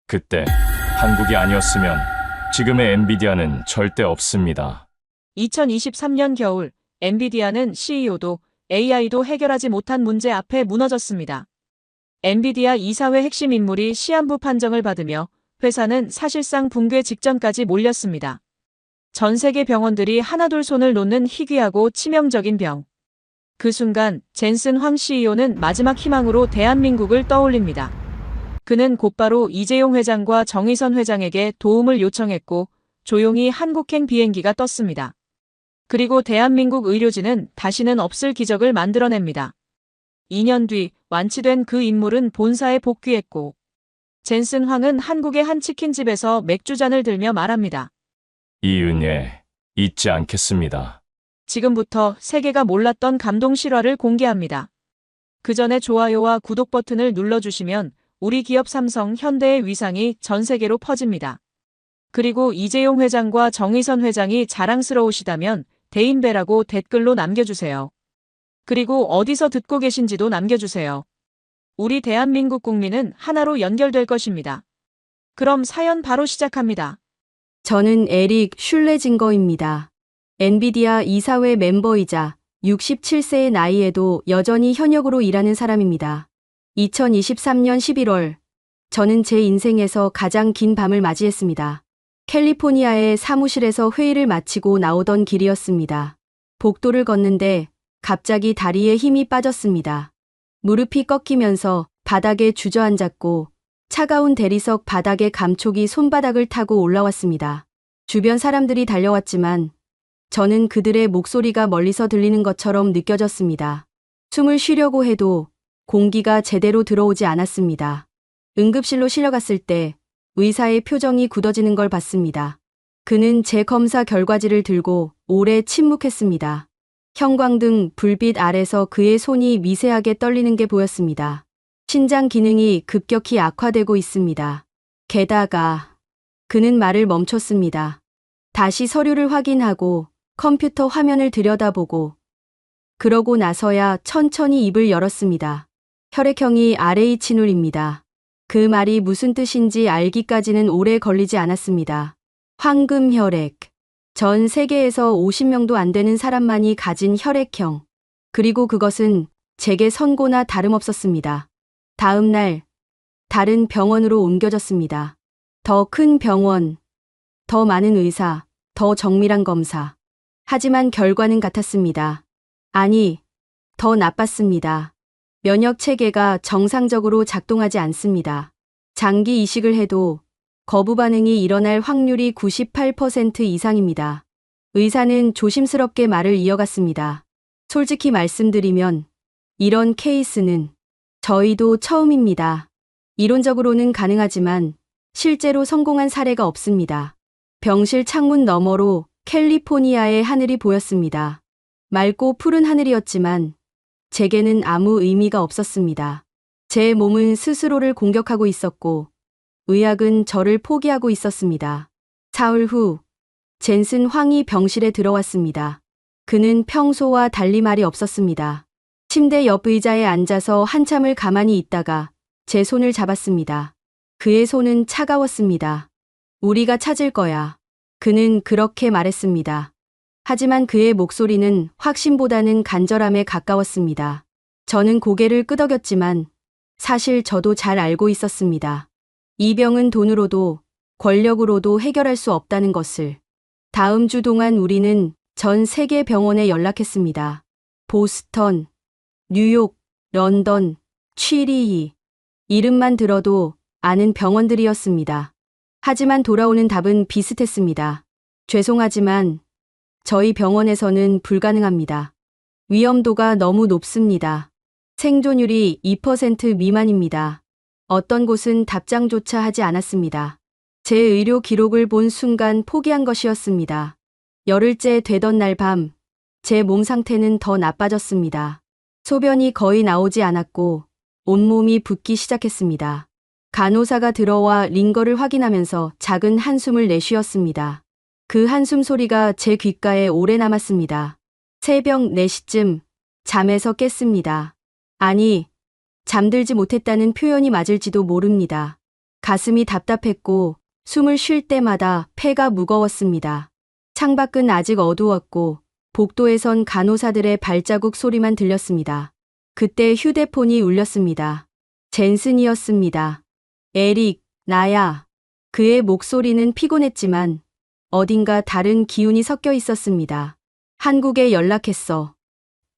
그때 한국이 아니었으면 지금의 엔비디아는 절대 없습니다. 2023년 겨울, 엔비디아는 CEO도 AI도 해결하지 못한 문제 앞에 무너졌습니다. 엔비디아 이사회 핵심 인물이 시한부 판정을 받으며 회사는 사실상 붕괴 직전까지 몰렸습니다. 전 세계 병원들이 하나둘 손을 놓는 희귀하고 치명적인 병. 그 순간 젠슨 황 CEO는 마지막 희망으로 대한민국을 떠올립니다. 그는 곧바로 이재용 회장과 정의선 회장에게 도움을 요청했고 조용히 한국행 비행기가 떴습니다. 그리고 대한민국 의료진은 다시는 없을 기적을 만들어냅니다. 2년 뒤 완치된 그 인물은 본사에 복귀했고 젠슨 황은 한국의 한 치킨집에서 맥주잔을 들며 말합니다. 이 은혜 잊지 않겠습니다. 지금부터 세계가 몰랐던 감동 실화를 공개합니다. 그 전에 좋아요와 구독 버튼을 눌러주시면 우리 기업 삼성, 현대의 위상이 전 세계로 퍼집니다. 그리고 이재용 회장과 정의선 회장이 자랑스러우시다면 대인배라고 댓글로 남겨주세요. 그리고 어디서 듣고 계신지도 남겨주세요. 우리 대한민국 국민은 하나로 연결될 것입니다. 그럼 사연 바로 시작합니다. 저는 에릭 슐레징거입니다. 엔비디아 이사회 멤버이자 67세의 나이에도 여전히 현역으로 일하는 사람입니다. 2023년 11월, 저는 제 인생에서 가장 긴 밤을 맞이했습니다. 캘리포니아의 사무실에서 회의를 마치고 나오던 길이었습니다. 복도를 걷는데 갑자기 다리에 힘이 빠졌습니다. 무릎이 꺾이면서 바닥에 주저앉았고 차가운 대리석 바닥에 감촉이 손바닥을 타고 올라왔습니다. 주변 사람들이 달려왔지만 저는 그들의 목소리가 멀리서 들리는 것처럼 느껴졌습니다. 숨을 쉬려고 해도 공기가 제대로 들어오지 않았습니다. 응급실로 실려갔을 때 의사의 표정이 굳어지는 걸 봤습니다. 그는 제 검사 결과지를 들고 오래 침묵했습니다. 형광등 불빛 아래서 그의 손이 미세하게 떨리는 게 보였습니다. 신장 기능이 급격히 악화되고 있습니다. 게다가 그는 말을 멈췄습니다. 다시 서류를 확인하고 컴퓨터 화면을 들여다보고 그러고 나서야 천천히 입을 열었습니다. 혈액형이 RH누리입니다. 그 말이 무슨 뜻인지 알기까지는 오래 걸리지 않았습니다. 황금 혈액. 전 세계에서 50명도 안 되는 사람만이 가진 혈액형. 그리고 그것은 제게 선고나 다름없었습니다. 다음 날, 다른 병원으로 옮겨졌습니다. 더 큰 병원, 더 많은 의사, 더 정밀한 검사. 하지만 결과는 같았습니다. 아니, 더 나빴습니다. 면역 체계가 정상적으로 작동하지 않습니다. 장기 이식을 해도 거부 반응이 일어날 확률이 98% 이상입니다. 의사는 조심스럽게 말을 이어갔습니다. 솔직히 말씀드리면 이런 케이스는 저희도 처음입니다. 이론적으로는 가능하지만 실제로 성공한 사례가 없습니다. 병실 창문 너머로 캘리포니아의 하늘이 보였습니다. 맑고 푸른 하늘이었지만 제게는 아무 의미가 없었습니다. 제 몸은 스스로를 공격하고 있었고 의학은 저를 포기하고 있었습니다. 사흘 후 젠슨 황이 병실에 들어왔습니다. 그는 평소와 달리 말이 없었습니다. 침대 옆 의자에 앉아서 한참을 가만히 있다가 제 손을 잡았습니다. 그의 손은 차가웠습니다. 우리가 찾을 거야. 그는 그렇게 말했습니다. 하지만 그의 목소리는 확신보다는 간절함에 가까웠습니다. 저는 고개를 끄덕였지만 사실 저도 잘 알고 있었습니다. 이 병은 돈으로도 권력으로도 해결할 수 없다는 것을. 다음 주 동안 우리는 전 세계 병원에 연락했습니다. 보스턴, 뉴욕, 런던, 취리히. 이름만 들어도 아는 병원들이었습니다. 하지만 돌아오는 답은 비슷했습니다. 죄송하지만 저희 병원에서는 불가능합니다. 위험도가 너무 높습니다. 생존율이 2% 미만입니다. 어떤 곳은 답장조차 하지 않았습니다. 제 의료 기록을 본 순간 포기한 것이었습니다. 열흘째 되던 날 밤, 제 몸 상태는 더 나빠졌습니다. 소변이 거의 나오지 않았고 온몸이 붓기 시작했습니다. 간호사가 들어와 링거를 확인하면서 작은 한숨을 내쉬었습니다. 그 한숨 소리가 제 귓가에 오래 남았습니다. 새벽 4시쯤 잠에서 깼습니다. 아니, 잠들지 못했다는 표현이 맞을지도 모릅니다. 가슴이 답답했고 숨을 쉴 때마다 폐가 무거웠습니다. 창밖은 아직 어두웠고 복도에선 간호사들의 발자국 소리만 들렸습니다. 그때 휴대폰이 울렸습니다. 젠슨이었습니다. 에릭, 나야. 그의 목소리는 피곤했지만 어딘가 다른 기운이 섞여 있었습니다. 한국에 연락했어.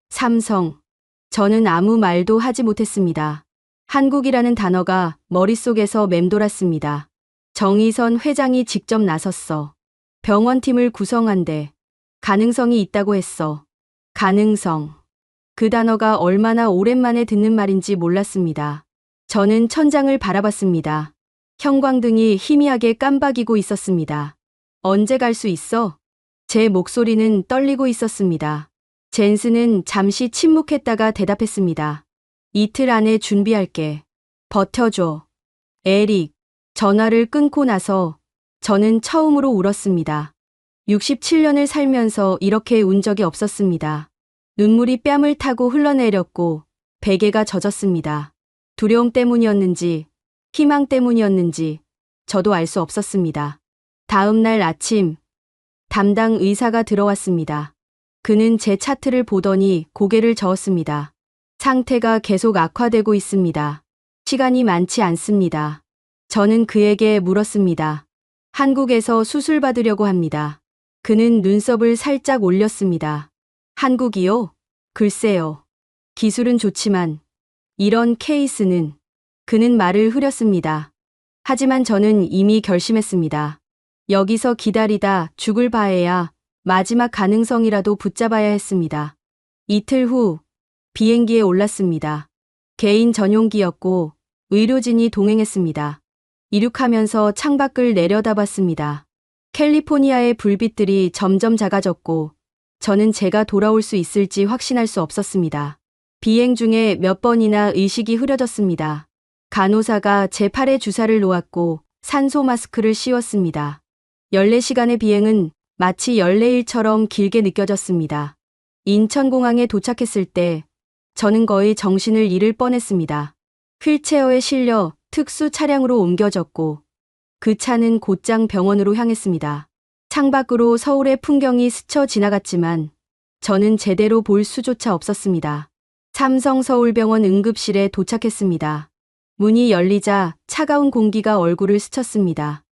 삼성. 저는 아무 말도 하지 못했습니다. 한국이라는 단어가 머릿속에서 맴돌았습니다. 정의선 회장이 직접 나섰어. 병원팀을 구성한대. 가능성이 있다고 했어. 가능성. 그 단어가 얼마나 오랜만에 듣는 말인지 몰랐습니다. 저는 천장을 바라봤습니다. 형광등이 희미하게 깜박이고 있었습니다. 언제 갈 수 있어? 제 목소리는 떨리고 있었습니다. 젠슨은 잠시 침묵했다가 대답했습니다. 이틀 안에 준비할게. 버텨줘. 에릭. 전화를 끊고 나서 저는 처음으로 울었습니다. 67년을 살면서 이렇게 운 적이 없었습니다. 눈물이 뺨을 타고 흘러내렸고 베개가 젖었습니다. 두려움 때문이었는지 희망 때문이었는지 저도 알 수 없었습니다. 다음 날 아침 담당 의사가 들어왔습니다. 그는 제 차트를 보더니 고개를 저었습니다. 상태가 계속 악화되고 있습니다. 시간이 많지 않습니다. 저는 그에게 물었습니다. 한국에서 수술 받으려고 합니다. 그는 눈썹을 살짝 올렸습니다. 한국이요? 글쎄요. 기술은 좋지만 이런 케이스는 그는 말을 흐렸습니다. 하지만 저는 이미 결심했습니다. 여기서 기다리다 죽을 바에야 마지막 가능성이라도 붙잡아야 했습니다. 이틀 후 비행기에 올랐습니다. 개인 전용기였고 의료진이 동행했습니다. 이륙하면서 창밖을 내려다봤습니다. 캘리포니아의 불빛들이 점점 작아졌고 저는 제가 돌아올 수 있을지 확신할 수 없었습니다. 비행 중에 몇 번이나 의식이 흐려졌습니다. 간호사가 제 팔에 주사를 놓았고 산소 마스크를 씌웠습니다. 14시간의 비행은 마치 14일처럼 길게 느껴졌습니다. 인천공항에 도착했을 때 저는 거의 정신을 잃을 뻔했습니다. 휠체어에 실려 특수 차량으로 옮겨졌고 그 차는 곧장 병원으로 향했습니다. 창밖으로 서울의 풍경이 스쳐 지나갔지만 저는 제대로 볼 수조차 없었습니다. 삼성서울병원 응급실에 도착했습니다. 문이 열리자 차가운 공기가 얼굴을 스쳤습니다.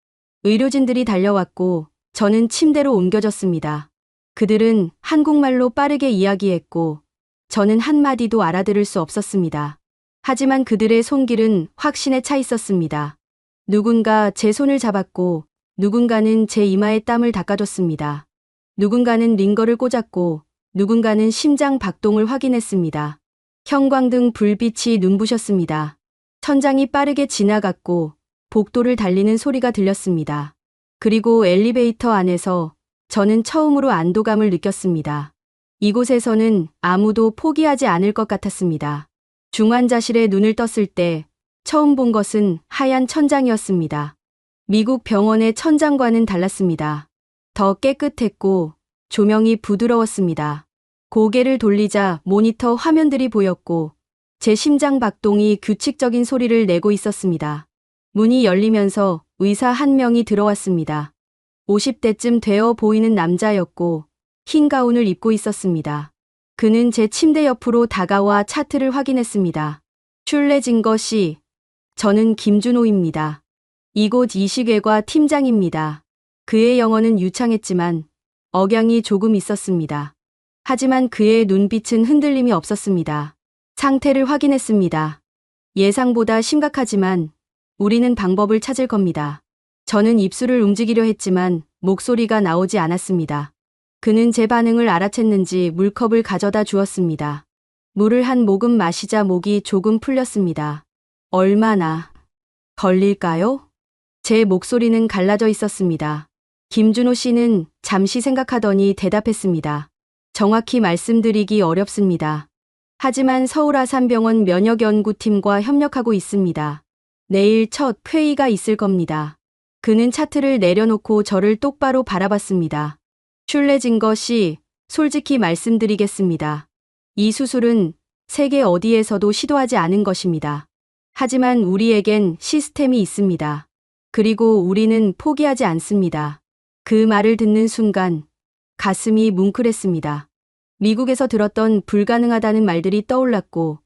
의료진들이 달려왔고 저는 침대로 옮겨졌습니다. 그들은 한국말로 빠르게 이야기했고 저는 한마디도 알아들을 수 없었습니다. 하지만 그들의 손길은 확신에 차 있었습니다. 누군가 제 손을 잡았고 누군가는 제 이마에 땀을 닦아줬습니다. 누군가는 링거를 꽂았고 누군가는 심장 박동을 확인했습니다. 형광등 불빛이 눈부셨습니다. 천장이 빠르게 지나갔고 복도를 달리는 소리가 들렸습니다. 그리고 엘리베이터 안에서 저는 처음으로 안도감을 느꼈습니다. 이곳에서는 아무도 포기하지 않을 것 같았습니다. 중환자실에 눈을 떴을 때 처음 본 것은 하얀 천장이었습니다. 미국 병원의 천장과는 달랐습니다. 더 깨끗했고 조명이 부드러웠습니다. 고개를 돌리자 모니터 화면들이 보였고 제 심장 박동이 규칙적인 소리를 내고 있었습니다. 문이 열리면서 의사 한 명이 들어왔습니다. 50대쯤 되어 보이는 남자였고 흰 가운을 입고 있었습니다. 그는 제 침대 옆으로 다가와 차트를 확인했습니다. 슐레징거 씨, 저는 김준호입니다. 이곳 이식외과 팀장입니다. 그의 영어는 유창했지만 억양이 조금 있었습니다. 하지만 그의 눈빛은 흔들림이 없었습니다. 상태를 확인했습니다. 예상보다 심각하지만 우리는 방법을 찾을 겁니다. 저는 입술을 움직이려 했지만 목소리가 나오지 않았습니다. 그는 제 반응을 알아챘는지 물컵을 가져다 주었습니다. 물을 한 모금 마시자 목이 조금 풀렸습니다. 얼마나 걸릴까요? 제 목소리는 갈라져 있었습니다. 김준호 씨는 잠시 생각하더니 대답했습니다. 정확히 말씀드리기 어렵습니다. 하지만 서울아산병원 면역연구팀과 협력하고 있습니다. 내일 첫 회의가 있을 겁니다. 그는 차트를 내려놓고 저를 똑바로 바라봤습니다. 슐레징거 씨, 솔직히 말씀드리겠습니다. 이 수술은 세계 어디에서도 시도하지 않은 것입니다. 하지만 우리에겐 시스템이 있습니다. 그리고 우리는 포기하지 않습니다. 그 말을 듣는 순간 가슴이 뭉클했습니다. 미국에서 들었던 불가능하다는 말들이 떠올랐고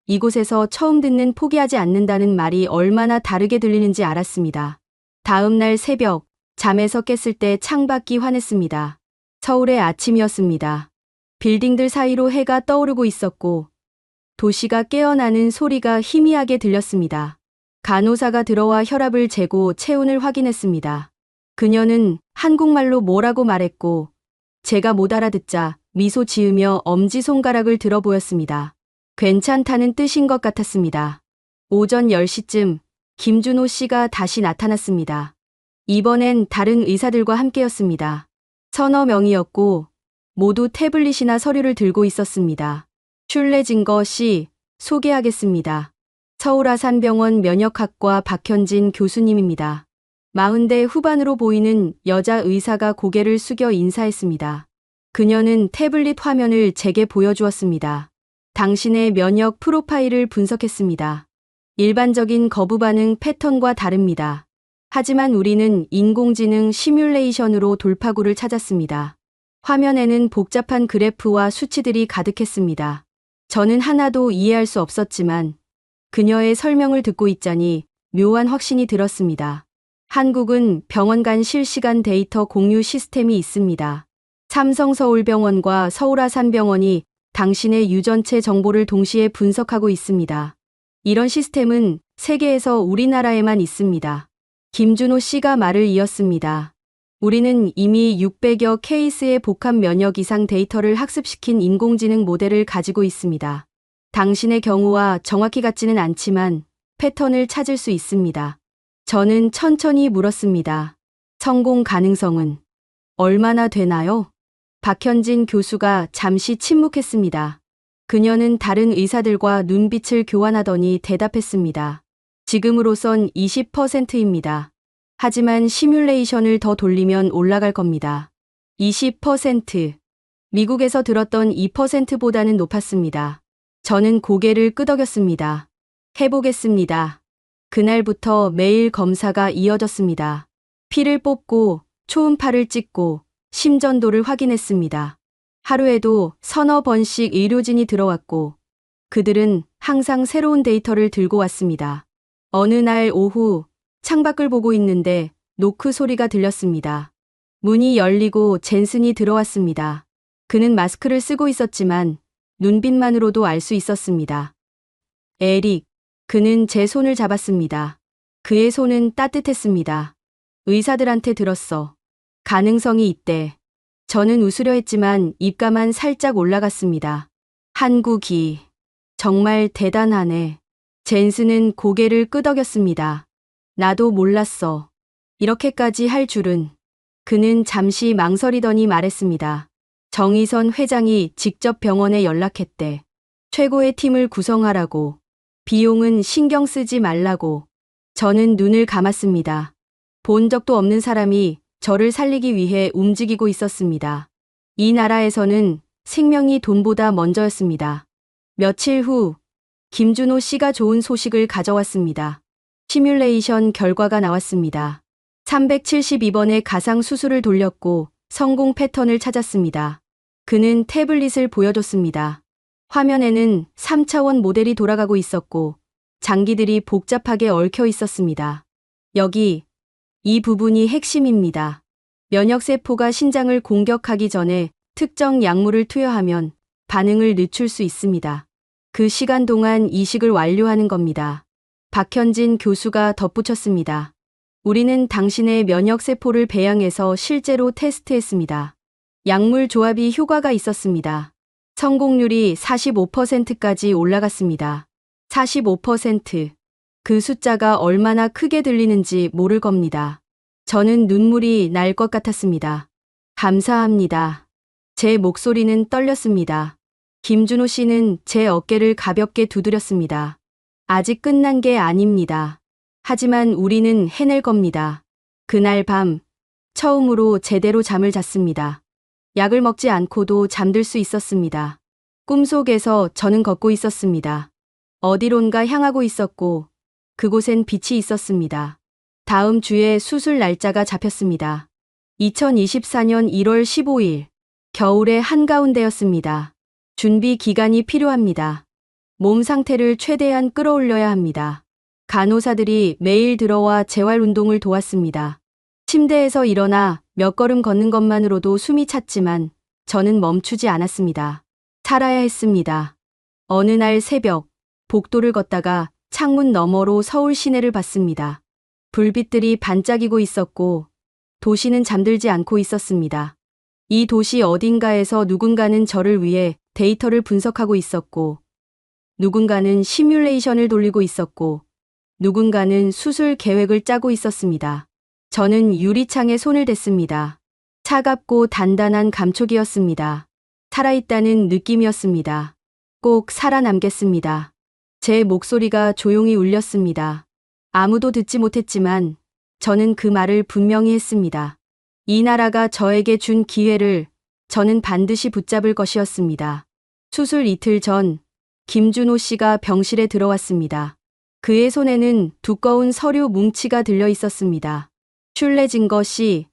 이곳에서 처음 듣는 포기하지 않는다는 말이 얼마나 다르게 들리는지 알았습니다. 다음 날 새벽 잠에서 깼을 때 창밖이 환했습니다. 서울의 아침이었습니다. 빌딩들 사이로 해가 떠오르고 있었고 도시가 깨어나는 소리가 희미하게 들렸습니다. 간호사가 들어와 혈압을 재고 체온을 확인했습니다. 그녀는 한국말로 뭐라고 말했고 제가 못 알아듣자 미소 지으며 엄지손가락을 들어 보였습니다. 괜찮다는 뜻인 것 같았습니다. 오전 10시쯤 김준호 씨가 다시 나타났습니다. 이번엔 다른 의사들과 함께였습니다. 서너 명이었고 모두 태블릿이나 서류를 들고 있었습니다. 슐레징거 씨 소개하겠습니다. 서울아산병원 면역학과 박현진 교수님입니다. 40대 후반으로 보이는 여자 의사가 고개를 숙여 인사했습니다. 그녀는 태블릿 화면을 제게 보여주었습니다. 당신의 면역 프로파일을 분석했습니다. 일반적인 거부 반응 패턴과 다릅니다. 하지만 우리는 인공지능 시뮬레이션으로 돌파구를 찾았습니다. 화면에는 복잡한 그래프와 수치들이 가득했습니다. 저는 하나도 이해할 수 없었지만 그녀의 설명을 듣고 있자니 묘한 확신이 들었습니다. 한국은 병원 간 실시간 데이터 공유 시스템이 있습니다. 삼성서울병원과 서울아산병원이 당신의 유전체 정보를 동시에 분석하고 있습니다. 이런 시스템은 세계에서 우리나라에만 있습니다. 김준호 씨가 말을 이었습니다. 우리는 이미 600여 케이스의 복합 면역 이상 데이터를 학습시킨 인공지능 모델을 가지고 있습니다. 당신의 경우와 정확히 같지는 않지만 패턴을 찾을 수 있습니다. 저는 천천히 물었습니다. 성공 가능성은 얼마나 되나요? 박현진 교수가 잠시 침묵했습니다. 그녀는 다른 의사들과 눈빛을 교환하더니 대답했습니다. 지금으로선 20%입니다. 하지만 시뮬레이션을 더 돌리면 올라갈 겁니다. 20%. 미국에서 들었던 2%보다는 높았습니다. 저는 고개를 끄덕였습니다. 해보겠습니다. 그날부터 매일 검사가 이어졌습니다. 피를 뽑고 초음파를 찍고 심전도를 확인했습니다. 하루에도 서너 번씩 의료진이 들어왔고 그들은 항상 새로운 데이터를 들고 왔습니다. 어느 날 오후 창밖을 보고 있는데 노크 소리가 들렸습니다. 문이 열리고 젠슨이 들어왔습니다. 그는 마스크를 쓰고 있었지만 눈빛만으로도 알 수 있었습니다. 에릭. 그는 제 손을 잡았습니다. 그의 손은 따뜻했습니다. 의사들한테 들었어. 가능성이 있대. 저는 웃으려 했지만 입가만 살짝 올라갔습니다. 한국이 정말 대단하네. 젠슨은 고개를 끄덕였습니다. 나도 몰랐어. 이렇게까지 할 줄은. 그는 잠시 망설이더니 말했습니다. 정의선 회장이 직접 병원에 연락했대. 최고의 팀을 구성하라고. 비용은 신경 쓰지 말라고. 저는 눈을 감았습니다. 본 적도 없는 사람이 저를 살리기 위해 움직이고 있었습니다. 이 나라에서는 생명이 돈보다 먼저였습니다. 며칠 후 김준호 씨가 좋은 소식을 가져왔습니다. 시뮬레이션 결과가 나왔습니다. 372번의 가상 수술을 돌렸고 성공 패턴을 찾았습니다. 그는 태블릿을 보여줬습니다. 화면에는 3차원 모델이 돌아가고 있었고 장기들이 복잡하게 얽혀 있었습니다. 여기 이 부분이 핵심입니다. 면역세포가 신장을 공격하기 전에 특정 약물을 투여하면 반응을 늦출 수 있습니다. 그 시간 동안 이식을 완료하는 겁니다. 박현진 교수가 덧붙였습니다. 우리는 당신의 면역세포를 배양해서 실제로 테스트했습니다. 약물 조합이 효과가 있었습니다. 성공률이 45%까지 올라갔습니다. 45%. 그 숫자가 얼마나 크게 들리는지 모를 겁니다. 저는 눈물이 날 것 같았습니다. 감사합니다. 제 목소리는 떨렸습니다. 김준호 씨는 제 어깨를 가볍게 두드렸습니다. 아직 끝난 게 아닙니다. 하지만 우리는 해낼 겁니다. 그날 밤 처음으로 제대로 잠을 잤습니다. 약을 먹지 않고도 잠들 수 있었습니다. 꿈속에서 저는 걷고 있었습니다. 어디론가 향하고 있었고 그곳엔 빛이 있었습니다. 다음 주에 수술 날짜가 잡혔습니다. 2024년 1월 15일, 겨울의 한가운데였습니다. 준비 기간이 필요합니다. 몸 상태를 최대한 끌어올려야 합니다. 간호사들이 매일 들어와 재활 운동을 도왔습니다. 침대에서 일어나 몇 걸음 걷는 것만으로도 숨이 찼지만 저는 멈추지 않았습니다. 살아야 했습니다. 어느 날 새벽, 복도를 걷다가 창문 너머로 서울 시내를 봤습니다. 불빛들이 반짝이고 있었고 도시는 잠들지 않고 있었습니다. 이 도시 어딘가에서 누군가는 저를 위해 데이터를 분석하고 있었고 누군가는 시뮬레이션을 돌리고 있었고 누군가는 수술 계획을 짜고 있었습니다. 저는 유리창에 손을 댔습니다. 차갑고 단단한 감촉이었습니다. 살아있다는 느낌이었습니다. 꼭 살아남겠습니다. 제 목소리가 조용히 울렸습니다. 아무도 듣지 못했지만 저는 그 말을 분명히 했습니다. 이 나라가 저에게 준 기회를 저는 반드시 붙잡을 것이었습니다. 수술 이틀 전 김준호 씨가 병실에 들어왔습니다. 그의 손에는 두꺼운 서류 뭉치가 들려 있었습니다. 슐레징거 씨,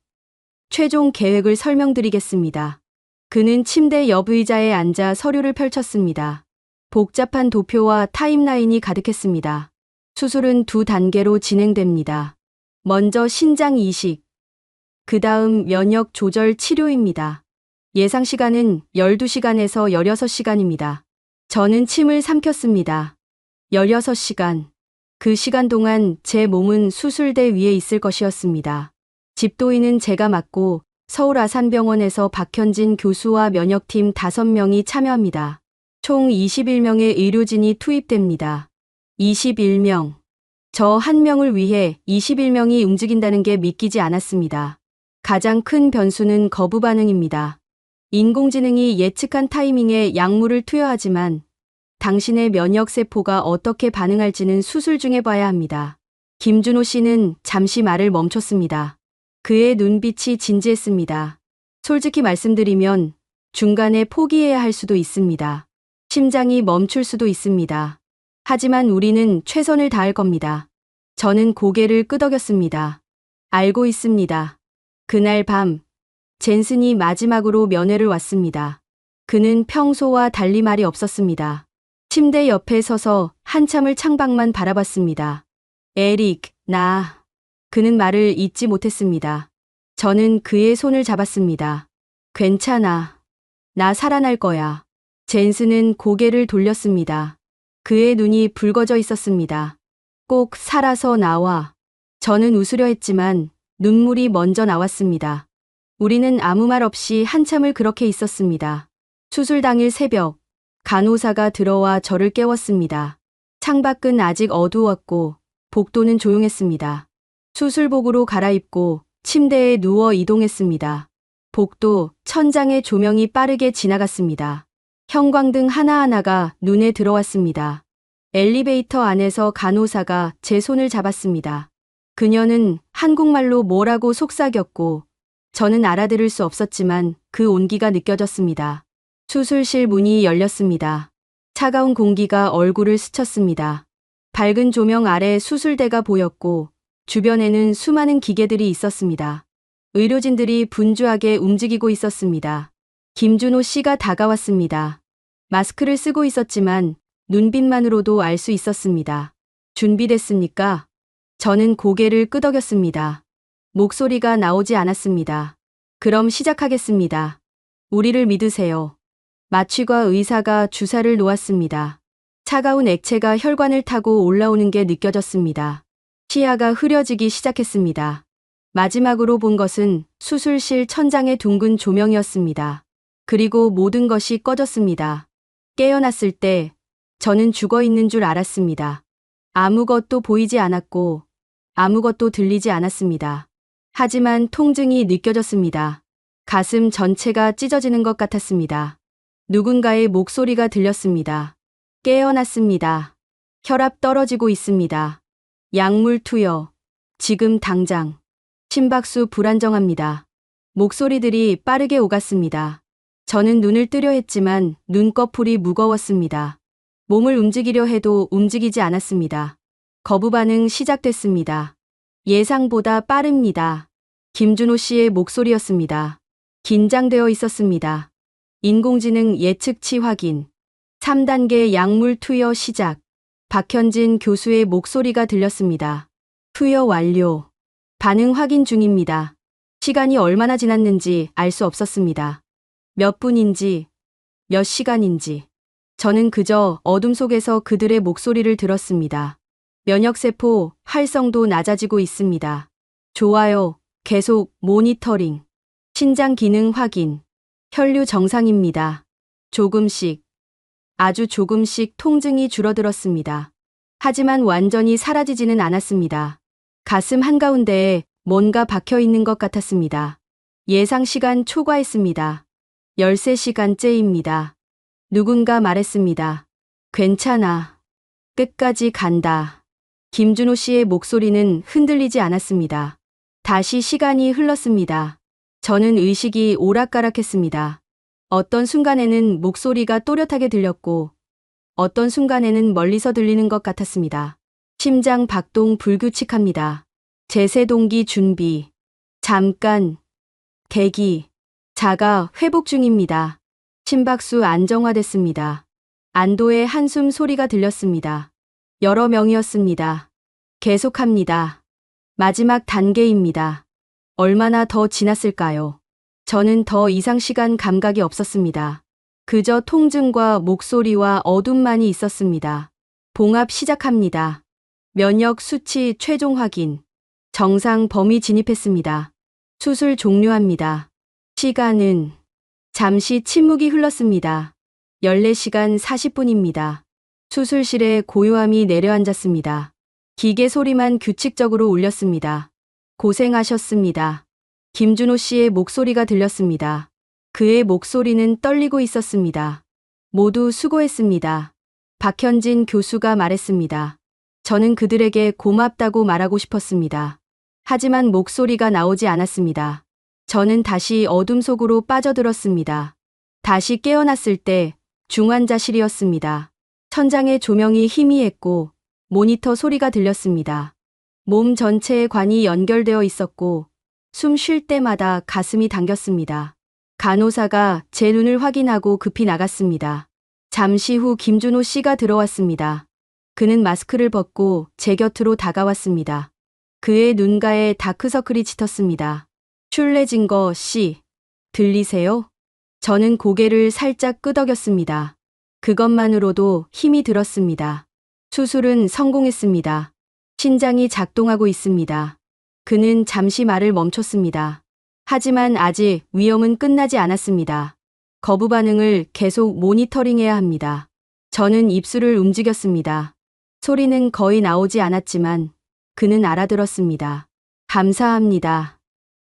최종 계획을 설명드리겠습니다. 그는 침대 옆 의자에 앉아 서류를 펼쳤습니다. 복잡한 도표와 타임라인이 가득했습니다. 수술은 2단계로 진행됩니다. 먼저 신장 이식, 그 다음 면역 조절 치료입니다. 예상 시간은 12시간에서 16시간입니다. 저는 침을 삼켰습니다. 16시간. 그 시간 동안 제 몸은 수술대 위에 있을 것이었습니다. 집도인은 제가 맡고 서울 아산병원에서 박현진 교수와 면역팀 5명이 참여합니다. 총 21명의 의료진이 투입됩니다. 21명. 저 한 명을 위해 21명이 움직인다는 게 믿기지 않았습니다. 가장 큰 변수는 거부 반응입니다. 인공지능이 예측한 타이밍에 약물을 투여하지만 당신의 면역세포가 어떻게 반응할지는 수술 중에 봐야 합니다. 김준호 씨는 잠시 말을 멈췄습니다. 그의 눈빛이 진지했습니다. 솔직히 말씀드리면 중간에 포기해야 할 수도 있습니다. 심장이 멈출 수도 있습니다. 하지만 우리는 최선을 다할 겁니다. 저는 고개를 끄덕였습니다. 알고 있습니다. 그날 밤, 젠슨이 마지막으로 면회를 왔습니다. 그는 평소와 달리 말이 없었습니다. 침대 옆에 서서 한참을 창밖만 바라봤습니다. 에릭, 나. 그는 말을 잇지 못했습니다. 저는 그의 손을 잡았습니다. 괜찮아. 나 살아날 거야. 젠슨은 고개를 돌렸습니다. 그의 눈이 붉어져 있었습니다. 꼭 살아서 나와. 저는 웃으려 했지만 눈물이 먼저 나왔습니다. 우리는 아무 말 없이 한참을 그렇게 있었습니다. 수술 당일 새벽, 간호사가 들어와 저를 깨웠습니다. 창밖은 아직 어두웠고 복도는 조용했습니다. 수술복으로 갈아입고 침대에 누워 이동했습니다. 복도, 천장의 조명이 빠르게 지나갔습니다. 형광등 하나하나가 눈에 들어왔습니다. 엘리베이터 안에서 간호사가 제 손을 잡았습니다. 그녀는 한국말로 뭐라고 속삭였고 저는 알아들을 수 없었지만 그 온기가 느껴졌습니다. 수술실 문이 열렸습니다. 차가운 공기가 얼굴을 스쳤습니다. 밝은 조명 아래 수술대가 보였고 주변에는 수많은 기계들이 있었습니다. 의료진들이 분주하게 움직이고 있었습니다. 김준호 씨가 다가왔습니다. 마스크를 쓰고 있었지만 눈빛만으로도 알 수 있었습니다. 준비됐습니까? 저는 고개를 끄덕였습니다. 목소리가 나오지 않았습니다. 그럼 시작하겠습니다. 우리를 믿으세요. 마취과 의사가 주사를 놓았습니다. 차가운 액체가 혈관을 타고 올라오는 게 느껴졌습니다. 시야가 흐려지기 시작했습니다. 마지막으로 본 것은 수술실 천장의 둥근 조명이었습니다. 그리고 모든 것이 꺼졌습니다. 깨어났을 때 저는 죽어 있는 줄 알았습니다. 아무것도 보이지 않았고 아무것도 들리지 않았습니다. 하지만 통증이 느껴졌습니다. 가슴 전체가 찢어지는 것 같았습니다. 누군가의 목소리가 들렸습니다. 깨어났습니다. 혈압 떨어지고 있습니다. 약물 투여. 지금 당장. 심박수 불안정합니다. 목소리들이 빠르게 오갔습니다. 저는 눈을 뜨려 했지만 눈꺼풀이 무거웠습니다. 몸을 움직이려 해도 움직이지 않았습니다. 거부 반응 시작됐습니다. 예상보다 빠릅니다. 김준호 씨의 목소리였습니다. 긴장되어 있었습니다. 인공지능 예측치 확인. 3단계 약물 투여 시작. 박현진 교수의 목소리가 들렸습니다. 투여 완료. 반응 확인 중입니다. 시간이 얼마나 지났는지 알 수 없었습니다. 몇 분인지, 몇 시간인지. 저는 그저 어둠 속에서 그들의 목소리를 들었습니다. 면역세포 활성도 낮아지고 있습니다. 좋아요. 계속 모니터링. 신장 기능 확인. 혈류 정상입니다. 조금씩, 아주 조금씩 통증이 줄어들었습니다. 하지만 완전히 사라지지는 않았습니다. 가슴 한가운데에 뭔가 박혀 있는 것 같았습니다. 예상 시간 초과했습니다. 13시간째입니다. 누군가 말했습니다. 괜찮아. 끝까지 간다. 김준호 씨의 목소리는 흔들리지 않았습니다. 다시 시간이 흘렀습니다. 저는 의식이 오락가락했습니다. 어떤 순간에는 목소리가 또렷하게 들렸고, 어떤 순간에는 멀리서 들리는 것 같았습니다. 심장 박동 불규칙합니다. 제세동기 준비. 잠깐. 대기. 자가 회복 중입니다. 심박수 안정화됐습니다. 안도의 한숨 소리가 들렸습니다. 여러 명이었습니다. 계속합니다. 마지막 단계입니다. 얼마나 더 지났을까요? 저는 더 이상 시간 감각이 없었습니다. 그저 통증과 목소리와 어둠만이 있었습니다. 봉합 시작합니다. 면역 수치 최종 확인. 정상 범위 진입했습니다. 수술 종료합니다. 시간은 잠시 침묵이 흘렀습니다. 14시간 40분입니다. 수술실에 고요함이 내려앉았습니다. 기계 소리만 규칙적으로 울렸습니다. 고생하셨습니다. 김준호 씨의 목소리가 들렸습니다. 그의 목소리는 떨리고 있었습니다. 모두 수고했습니다. 박현진 교수가 말했습니다. 저는 그들에게 고맙다고 말하고 싶었습니다. 하지만 목소리가 나오지 않았습니다. 저는 다시 어둠 속으로 빠져들었습니다. 다시 깨어났을 때 중환자실이었습니다. 천장에 조명이 희미했고 모니터 소리가 들렸습니다. 몸 전체에 관이 연결되어 있었고 숨 쉴 때마다 가슴이 당겼습니다. 간호사가 제 눈을 확인하고 급히 나갔습니다. 잠시 후 김준호 씨가 들어왔습니다. 그는 마스크를 벗고 제 곁으로 다가왔습니다. 그의 눈가에 다크서클이 짙었습니다. 슐레징거 씨, 들리세요? 저는 고개를 살짝 끄덕였습니다. 그것만으로도 힘이 들었습니다. 수술은 성공했습니다. 심장이 작동하고 있습니다. 그는 잠시 말을 멈췄습니다. 하지만 아직 위험은 끝나지 않았습니다. 거부 반응을 계속 모니터링해야 합니다. 저는 입술을 움직였습니다. 소리는 거의 나오지 않았지만 그는 알아들었습니다. 감사합니다.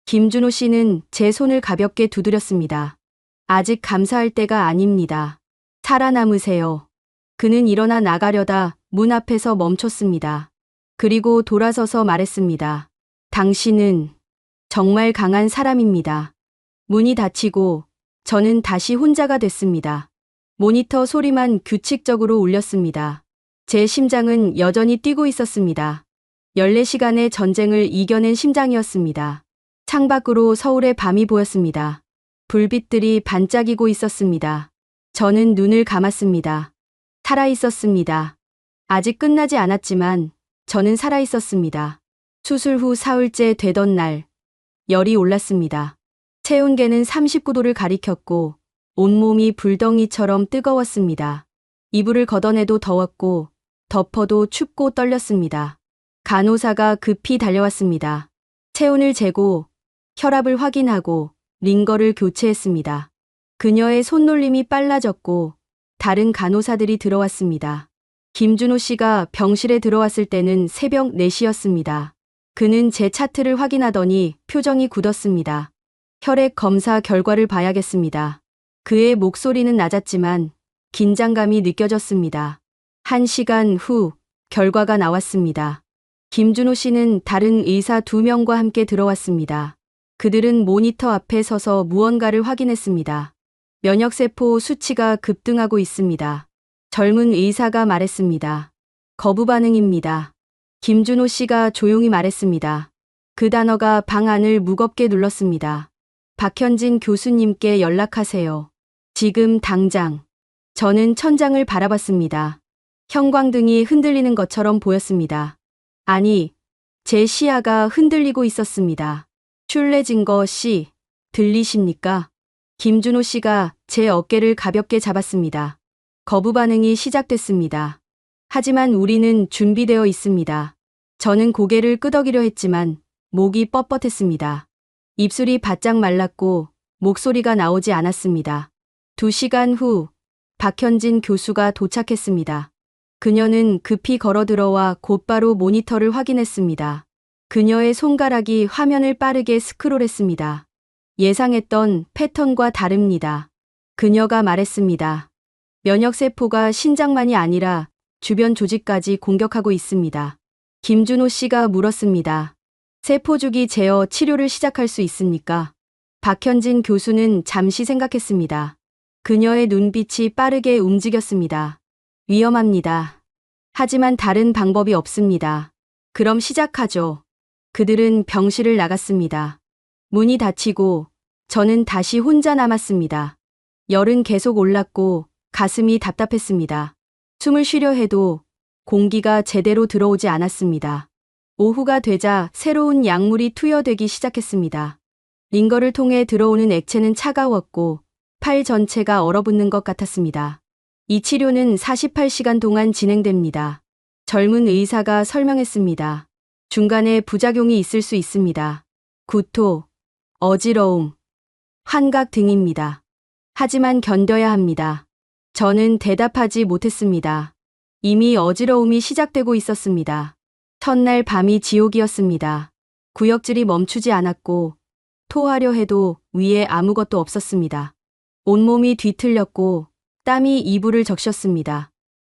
김준호 씨는 제 손을 가볍게 두드렸습니다. 아직 감사할 때가 아닙니다. 살아남으세요. 그는 일어나 나가려다 문 앞에서 멈췄습니다. 그리고 돌아서서 말했습니다. 당신은 정말 강한 사람입니다. 문이 닫히고 저는 다시 혼자가 됐습니다. 모니터 소리만 규칙적으로 울렸습니다. 제 심장은 여전히 뛰고 있었습니다. 14시간의 전쟁을 이겨낸 심장이었습니다. 창밖으로 서울의 밤이 보였습니다. 불빛들이 반짝이고 있었습니다. 저는 눈을 감았습니다. 살아 있었습니다. 아직 끝나지 않았지만 저는 살아 있었습니다. 수술 후 사흘째 되던 날, 열이 올랐습니다. 체온계는 39도를 가리켰고 온몸이 불덩이처럼 뜨거웠습니다. 이불을 걷어내도 더웠고 덮어도 춥고 떨렸습니다. 간호사가 급히 달려왔습니다. 체온을 재고 혈압을 확인하고 링거를 교체했습니다. 그녀의 손놀림이 빨라졌고 다른 간호사들이 들어왔습니다. 김준호 씨가 병실에 들어왔을 때는 새벽 4시였습니다. 그는 제 차트를 확인하더니 표정이 굳었습니다. 혈액 검사 결과를 봐야겠습니다. 그의 목소리는 낮았지만 긴장감이 느껴졌습니다. 1시간 후 결과가 나왔습니다. 김준호 씨는 다른 의사 2명과 함께 들어왔습니다. 그들은 모니터 앞에 서서 무언가를 확인했습니다. 면역세포 수치가 급등하고 있습니다. 젊은 의사가 말했습니다. 거부 반응입니다. 김준호 씨가 조용히 말했습니다. 그 단어가 방 안을 무겁게 눌렀습니다. 박현진 교수님께 연락하세요. 지금 당장. 저는 천장을 바라봤습니다. 형광등이 흔들리는 것처럼 보였습니다. 아니, 제 시야가 흔들리고 있었습니다. 슐레징거 씨, 들리십니까? 김준호 씨가 제 어깨를 가볍게 잡았습니다. 거부 반응이 시작됐습니다. 하지만 우리는 준비되어 있습니다. 저는 고개를 끄덕이려 했지만 목이 뻣뻣했습니다. 입술이 바짝 말랐고 목소리가 나오지 않았습니다. 2시간 후 박현진 교수가 도착했습니다. 그녀는 급히 걸어 들어와 곧바로 모니터를 확인했습니다. 그녀의 손가락이 화면을 빠르게 스크롤했습니다. 예상했던 패턴과 다릅니다. 그녀가 말했습니다. 면역세포가 신장만이 아니라 주변 조직까지 공격하고 있습니다. 김준호 씨가 물었습니다. 세포주기 제어 치료를 시작할 수 있습니까? 박현진 교수는 잠시 생각했습니다. 그녀의 눈빛이 빠르게 움직였습니다. 위험합니다. 하지만 다른 방법이 없습니다. 그럼 시작하죠. 그들은 병실을 나갔습니다. 문이 닫히고 저는 다시 혼자 남았습니다. 열은 계속 올랐고 가슴이 답답했습니다. 숨을 쉬려 해도 공기가 제대로 들어오지 않았습니다. 오후가 되자 새로운 약물이 투여되기 시작했습니다. 링거를 통해 들어오는 액체는 차가웠고 팔 전체가 얼어붙는 것 같았습니다. 이 치료는 48시간 동안 진행됩니다. 젊은 의사가 설명했습니다. 중간에 부작용이 있을 수 있습니다. 구토, 어지러움, 환각 등입니다. 하지만 견뎌야 합니다. 저는 대답하지 못했습니다. 이미 어지러움이 시작되고 있었습니다. 첫날 밤이 지옥이었습니다. 구역질이 멈추지 않았고 토하려 해도 위에 아무것도 없었습니다. 온몸이 뒤틀렸고 땀이 이불을 적셨습니다.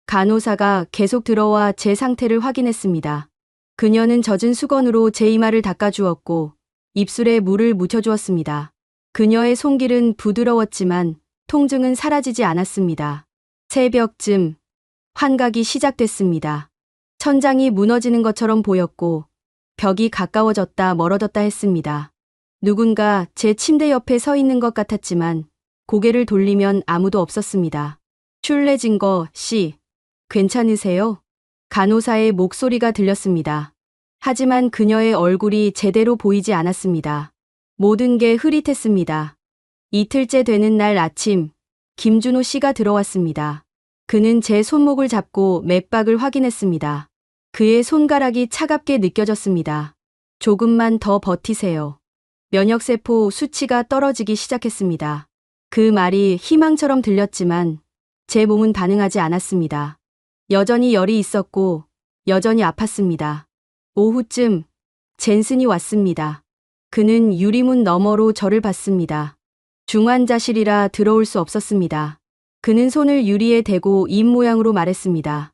간호사가 계속 들어와 제 상태를 확인했습니다. 그녀는 젖은 수건으로 제 이마를 닦아주었고 입술에 물을 묻혀주었습니다. 그녀의 손길은 부드러웠지만 통증은 사라지지 않았습니다. 새벽쯤 환각이 시작됐습니다. 천장이 무너지는 것처럼 보였고 벽이 가까워졌다 멀어졌다 했습니다. 누군가 제 침대 옆에 서 있는 것 같았지만 고개를 돌리면 아무도 없었습니다. 슐레징거 씨, 괜찮으세요? 간호사의 목소리가 들렸습니다. 하지만 그녀의 얼굴이 제대로 보이지 않았습니다. 모든 게 흐릿했습니다. 이틀째 되는 날 아침, 김준호 씨가 들어왔습니다. 그는 제 손목을 잡고 맥박을 확인했습니다. 그의 손가락이 차갑게 느껴졌습니다. 조금만 더 버티세요. 면역세포 수치가 떨어지기 시작했습니다. 그 말이 희망처럼 들렸지만 제 몸은 반응하지 않았습니다. 여전히 열이 있었고 여전히 아팠습니다. 오후쯤 젠슨이 왔습니다. 그는 유리문 너머로 저를 봤습니다. 중환자실이라 들어올 수 없었습니다. 그는 손을 유리에 대고 입 모양으로 말했습니다.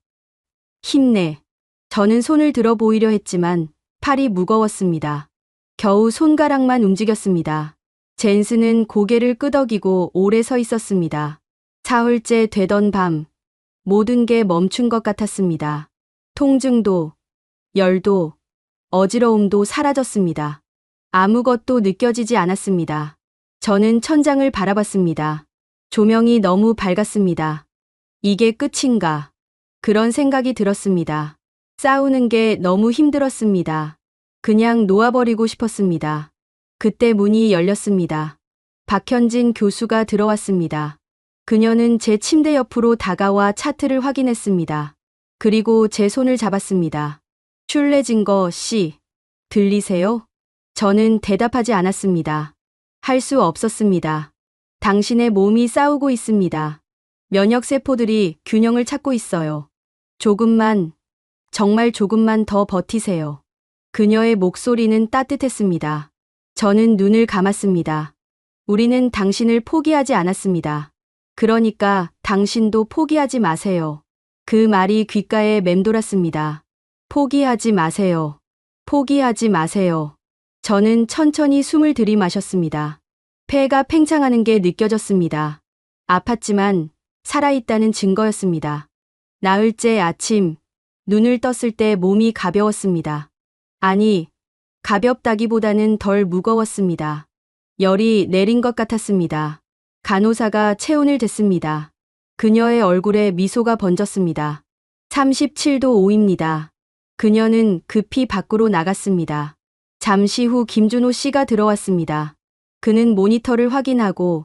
힘내. 저는 손을 들어 보이려 했지만 팔이 무거웠습니다. 겨우 손가락만 움직였습니다. 젠슨은 고개를 끄덕이고 오래 서 있었습니다. 사흘째 되던 밤, 모든 게 멈춘 것 같았습니다. 통증도, 열도, 어지러움도 사라졌습니다. 아무것도 느껴지지 않았습니다. 저는 천장을 바라봤습니다. 조명이 너무 밝았습니다. 이게 끝인가? 그런 생각이 들었습니다. 싸우는 게 너무 힘들었습니다. 그냥 놓아버리고 싶었습니다. 그때 문이 열렸습니다. 박현진 교수가 들어왔습니다. 그녀는 제 침대 옆으로 다가와 차트를 확인했습니다. 그리고 제 손을 잡았습니다. 슐레징거 씨, 들리세요? 저는 대답하지 않았습니다. 할 수 없었습니다. 당신의 몸이 싸우고 있습니다. 면역세포들이 균형을 찾고 있어요. 조금만, 정말 조금만 더 버티세요. 그녀의 목소리는 따뜻했습니다. 저는 눈을 감았습니다. 우리는 당신을 포기하지 않았습니다. 그러니까 당신도 포기하지 마세요. 그 말이 귓가에 맴돌았습니다. 포기하지 마세요. 포기하지 마세요. 저는 천천히 숨을 들이마셨습니다. 폐가 팽창하는 게 느껴졌습니다. 아팠지만 살아있다는 증거였습니다. 나흘째 아침, 눈을 떴을 때 몸이 가벼웠습니다. 아니, 가볍다기보다는 덜 무거웠습니다. 열이 내린 것 같았습니다. 간호사가 체온을 쟀습니다. 그녀의 얼굴에 미소가 번졌습니다. 37도 5입니다. 그녀는 급히 밖으로 나갔습니다. 잠시 후 김준호 씨가 들어왔습니다. 그는 모니터를 확인하고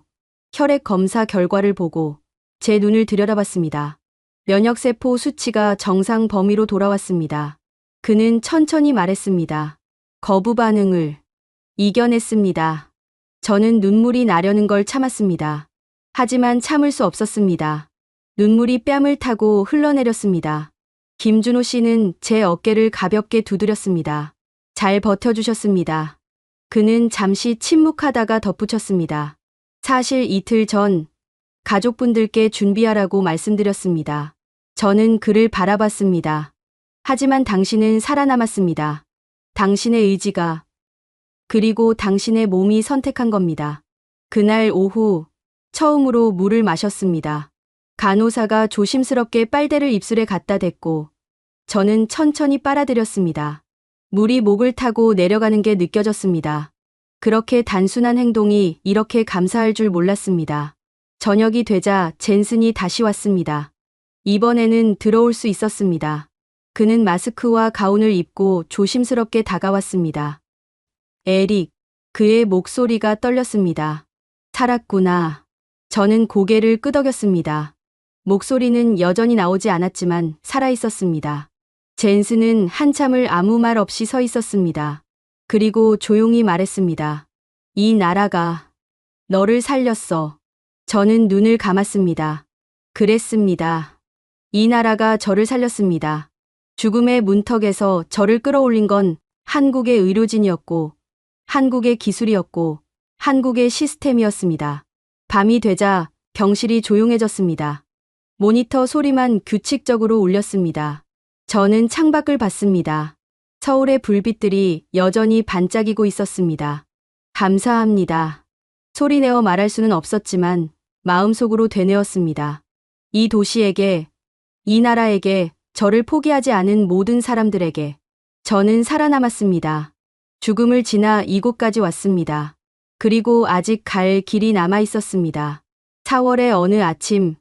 혈액 검사 결과를 보고 제 눈을 들여다봤습니다. 면역세포 수치가 정상 범위로 돌아왔습니다. 그는 천천히 말했습니다. 거부 반응을 이겨냈습니다. 저는 눈물이 나려는 걸 참았습니다. 하지만 참을 수 없었습니다. 눈물이 뺨을 타고 흘러내렸습니다. 김준호 씨는 제 어깨를 가볍게 두드렸습니다. 잘 버텨주셨습니다. 그는 잠시 침묵하다가 덧붙였습니다. 사실 이틀 전 가족분들께 준비하라고 말씀드렸습니다. 저는 그를 바라봤습니다. 하지만 당신은 살아남았습니다. 당신의 의지가, 그리고 당신의 몸이 선택한 겁니다. 그날 오후 처음으로 물을 마셨습니다. 간호사가 조심스럽게 빨대를 입술에 갖다 댔고 저는 천천히 빨아들였습니다. 물이 목을 타고 내려가는 게 느껴졌습니다. 그렇게 단순한 행동이 이렇게 감사할 줄 몰랐습니다. 저녁이 되자 젠슨이 다시 왔습니다. 이번에는 들어올 수 있었습니다. 그는 마스크와 가운을 입고 조심스럽게 다가왔습니다. 에릭, 그의 목소리가 떨렸습니다. 살았구나. 저는 고개를 끄덕였습니다. 목소리는 여전히 나오지 않았지만 살아있었습니다. 젠슨은 한참을 아무 말 없이 서 있었습니다. 그리고 조용히 말했습니다. 이 나라가 너를 살렸어. 저는 눈을 감았습니다. 그랬습니다. 이 나라가 저를 살렸습니다. 죽음의 문턱에서 저를 끌어올린 건 한국의 의료진이었고, 한국의 기술이었고, 한국의 시스템이었습니다. 밤이 되자 병실이 조용해졌습니다. 모니터 소리만 규칙적으로 울렸습니다. 저는 창밖을 봤습니다. 서울의 불빛들이 여전히 반짝이고 있었습니다. 감사합니다. 소리내어 말할 수는 없었지만 마음속으로 되뇌었습니다. 이 도시에게, 이 나라에게, 저를 포기하지 않은 모든 사람들에게 저는 살아남았습니다. 죽음을 지나 이곳까지 왔습니다. 그리고 아직 갈 길이 남아 있었습니다. 4월의 어느 아침,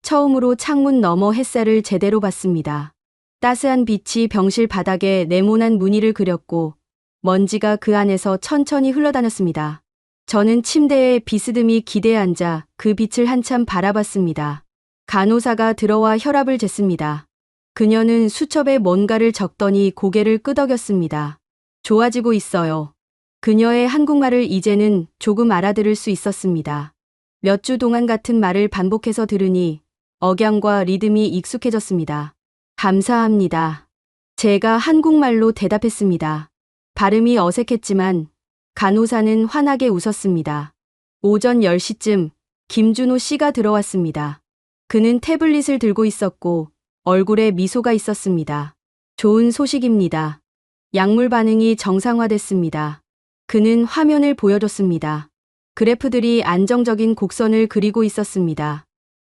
처음으로 창문 너머 햇살을 제대로 봤습니다. 따스한 빛이 병실 바닥에 네모난 무늬를 그렸고 먼지가 그 안에서 천천히 흘러다녔습니다. 저는 침대에 비스듬히 기대에 앉아 그 빛을 한참 바라봤습니다. 간호사가 들어와 혈압을 쟀습니다. 그녀는 수첩에 뭔가를 적더니 고개를 끄덕였습니다. 좋아지고 있어요. 그녀의 한국말을 이제는 조금 알아들을 수 있었습니다. 몇 주 동안 같은 말을 반복해서 들으니 억양과 리듬이 익숙해졌습니다. 감사합니다. 제가 한국말로 대답했습니다. 발음이 어색했지만 간호사는 환하게 웃었습니다. 오전 10시쯤 김준호 씨가 들어왔습니다. 그는 태블릿을 들고 있었고 얼굴에 미소가 있었습니다. 좋은 소식입니다. 약물 반응이 정상화됐습니다. 그는 화면을 보여줬습니다. 그래프들이 안정적인 곡선을 그리고 있었습니다.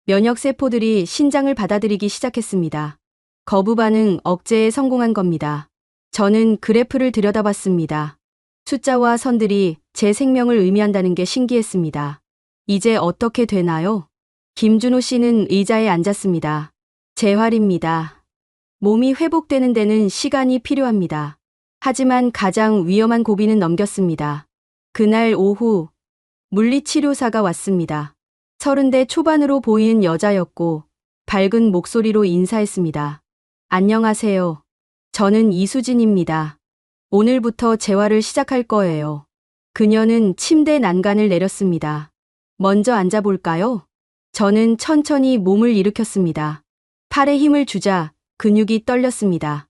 면역세포들이 신장을 받아들이기 시작했습니다. 거부 반응 억제에 성공한 겁니다. 저는 그래프를 들여다봤습니다. 숫자와 선들이 제 생명을 의미한다는 게 신기했습니다. 이제 어떻게 되나요? 김준호 씨는 의자에 앉았습니다. 재활입니다. 몸이 회복되는 데는 시간이 필요합니다. 하지만 가장 위험한 고비는 넘겼습니다. 그날 오후 물리치료사가 왔습니다. 30대 초반으로 보이는 여자였고 밝은 목소리로 인사했습니다. 안녕하세요. 저는 이수진입니다. 오늘부터 재활을 시작할 거예요. 그녀는 침대 난간을 내렸습니다. 먼저 앉아볼까요? 저는 천천히 몸을 일으켰습니다. 팔에 힘을 주자 근육이 떨렸습니다.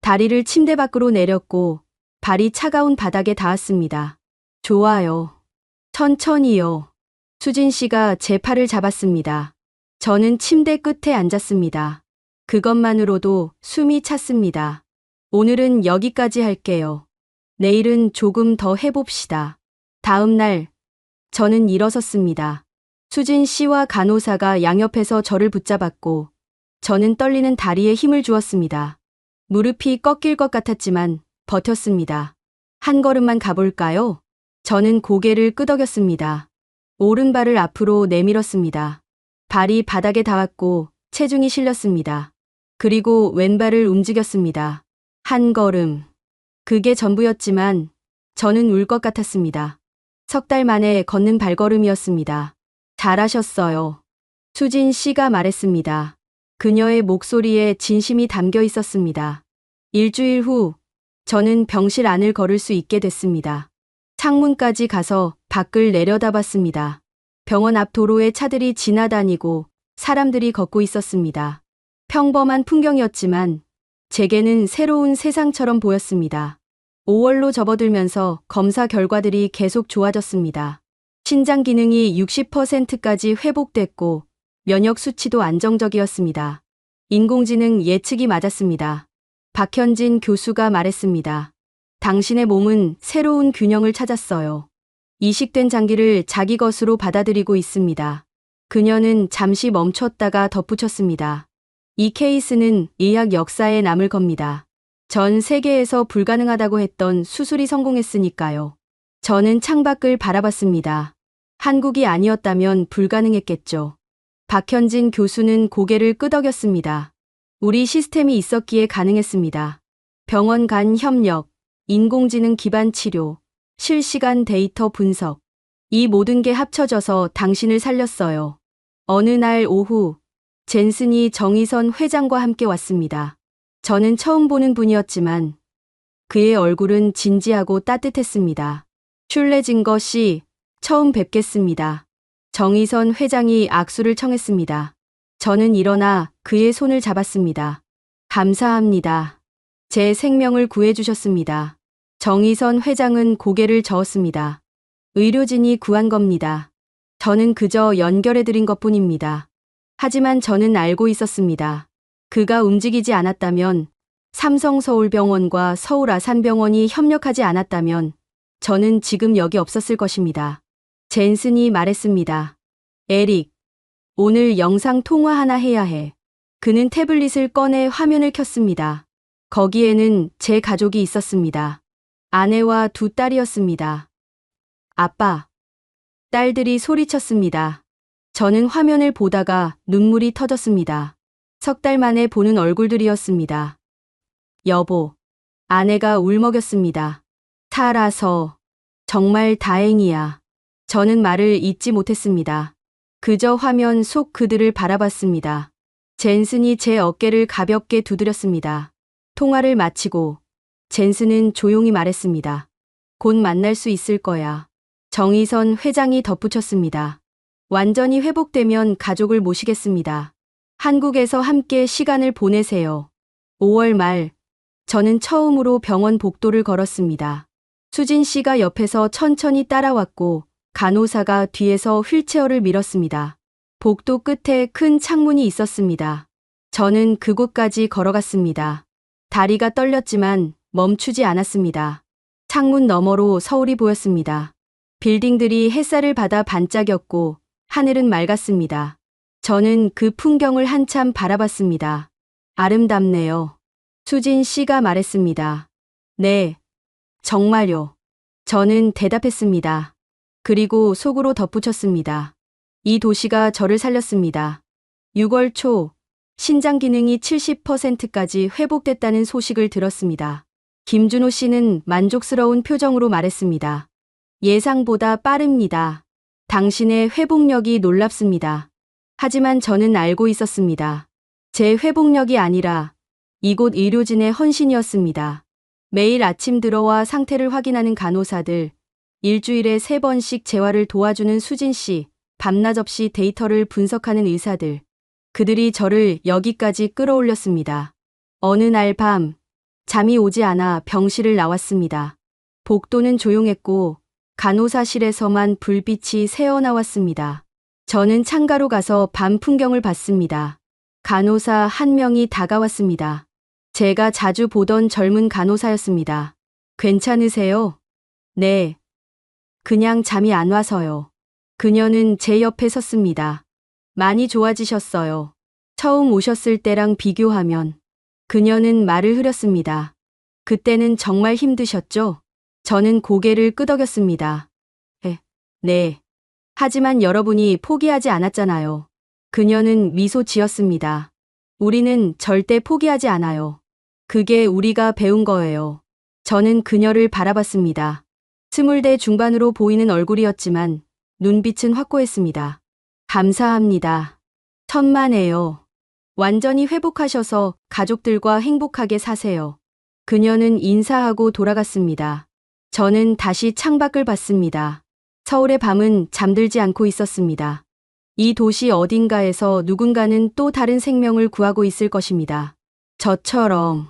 다리를 침대 밖으로 내렸고 발이 차가운 바닥에 닿았습니다. 좋아요. 천천히요. 수진 씨가 제 팔을 잡았습니다. 저는 침대 끝에 앉았습니다. 그것만으로도 숨이 찼습니다. 오늘은 여기까지 할게요. 내일은 조금 더 해봅시다. 다음 날, 저는 일어섰습니다. 수진 씨와 간호사가 양옆에서 저를 붙잡았고 저는 떨리는 다리에 힘을 주었습니다. 무릎이 꺾일 것 같았지만 버텼습니다. 한 걸음만 가볼까요? 저는 고개를 끄덕였습니다. 오른발을 앞으로 내밀었습니다. 발이 바닥에 닿았고 체중이 실렸습니다. 그리고 왼발을 움직였습니다. 한 걸음. 그게 전부였지만 저는 울 것 같았습니다. 3달 만에 걷는 발걸음이었습니다. 잘하셨어요. 수진 씨가 말했습니다. 그녀의 목소리에 진심이 담겨 있었습니다. 일주일 후 저는 병실 안을 걸을 수 있게 됐습니다. 창문까지 가서 밖을 내려다봤습니다. 병원 앞 도로에 차들이 지나다니고 사람들이 걷고 있었습니다. 평범한 풍경이었지만 제게는 새로운 세상처럼 보였습니다. 5월로 접어들면서 검사 결과들이 계속 좋아졌습니다. 신장 기능이 60%까지 회복됐고 면역 수치도 안정적이었습니다. 인공지능 예측이 맞았습니다. 박현진 교수가 말했습니다. 당신의 몸은 새로운 균형을 찾았어요. 이식된 장기를 자기 것으로 받아들이고 있습니다. 그녀는 잠시 멈췄다가 덧붙였습니다. 이 케이스는 의학 역사에 남을 겁니다. 전 세계에서 불가능하다고 했던 수술이 성공했으니까요. 저는 창밖을 바라봤습니다. 한국이 아니었다면 불가능했겠죠. 박현진 교수는 고개를 끄덕였습니다. 우리 시스템이 있었기에 가능했습니다. 병원 간 협력, 인공지능 기반 치료, 실시간 데이터 분석. 이 모든 게 합쳐져서 당신을 살렸어요. 어느 날 오후, 젠슨이 정의선 회장과 함께 왔습니다. 저는 처음 보는 분이었지만 그의 얼굴은 진지하고 따뜻했습니다. 슐레징거 씨, 처음 뵙겠습니다. 정의선 회장이 악수를 청했습니다. 저는 일어나 그의 손을 잡았습니다. 감사합니다. 제 생명을 구해주셨습니다. 정의선 회장은 고개를 저었습니다. 의료진이 구한 겁니다. 저는 그저 연결해드린 것뿐입니다. 하지만 저는 알고 있었습니다. 그가 움직이지 않았다면, 삼성서울병원과 서울아산병원이 협력하지 않았다면 저는 지금 여기 없었을 것입니다. 젠슨이 말했습니다. 에릭, 오늘 영상 통화 하나 해야 해. 그는 태블릿을 꺼내 화면을 켰습니다. 거기에는 제 가족이 있었습니다. 아내와 2딸이었습니다. 아빠. 딸들이 소리쳤습니다. 저는 화면을 보다가 눈물이 터졌습니다. 3달 만에 보는 얼굴들이었습니다. 여보. 아내가 울먹였습니다. 살아서. 정말 다행이야. 저는 말을 잇지 못했습니다. 그저 화면 속 그들을 바라봤습니다. 젠슨이 제 어깨를 가볍게 두드렸습니다. 통화를 마치고 젠슨은 조용히 말했습니다. 곧 만날 수 있을 거야. 정의선 회장이 덧붙였습니다. 완전히 회복되면 가족을 모시겠습니다. 한국에서 함께 시간을 보내세요. 5월 말, 저는 처음으로 병원 복도를 걸었습니다. 수진 씨가 옆에서 천천히 따라왔고 간호사가 뒤에서 휠체어를 밀었습니다. 복도 끝에 큰 창문이 있었습니다. 저는 그곳까지 걸어갔습니다. 다리가 떨렸지만 멈추지 않았습니다. 창문 너머로 서울이 보였습니다. 빌딩들이 햇살을 받아 반짝였고 하늘은 맑았습니다. 저는 그 풍경을 한참 바라봤습니다. 아름답네요. 수진 씨가 말했습니다. 네, 정말요. 저는 대답했습니다. 그리고 속으로 덧붙였습니다. 이 도시가 저를 살렸습니다. 6월 초, 신장 기능이 70%까지 회복됐다는 소식을 들었습니다. 김준호 씨는 만족스러운 표정으로 말했습니다. 예상보다 빠릅니다. 당신의 회복력이 놀랍습니다. 하지만 저는 알고 있었습니다. 제 회복력이 아니라 이곳 의료진의 헌신이었습니다. 매일 아침 들어와 상태를 확인하는 간호사들, 일주일에 3번씩 재활을 도와주는 수진 씨, 밤낮 없이 데이터를 분석하는 의사들. 그들이 저를 여기까지 끌어올렸습니다. 어느 날 밤, 잠이 오지 않아 병실을 나왔습니다. 복도는 조용했고 간호사실에서만 불빛이 새어나왔습니다. 저는 창가로 가서 밤 풍경을 봤습니다. 간호사 한 명이 다가왔습니다. 제가 자주 보던 젊은 간호사였습니다. 괜찮으세요? 네. 그냥 잠이 안 와서요. 그녀는 제 옆에 섰습니다. 많이 좋아지셨어요. 처음 오셨을 때랑 비교하면 그녀는 말을 흐렸습니다. 그때는 정말 힘드셨죠? 저는 고개를 끄덕였습니다. 네. 하지만 여러분이 포기하지 않았잖아요. 그녀는 미소 지었습니다. 우리는 절대 포기하지 않아요. 그게 우리가 배운 거예요. 저는 그녀를 바라봤습니다. 20대 중반으로 보이는 얼굴이었지만 눈빛은 확고했습니다. 감사합니다. 천만에요. 완전히 회복하셔서 가족들과 행복하게 사세요. 그녀는 인사하고 돌아갔습니다. 저는 다시 창밖을 봤습니다. 서울의 밤은 잠들지 않고 있었습니다. 이 도시 어딘가에서 누군가는 또 다른 생명을 구하고 있을 것입니다. 저처럼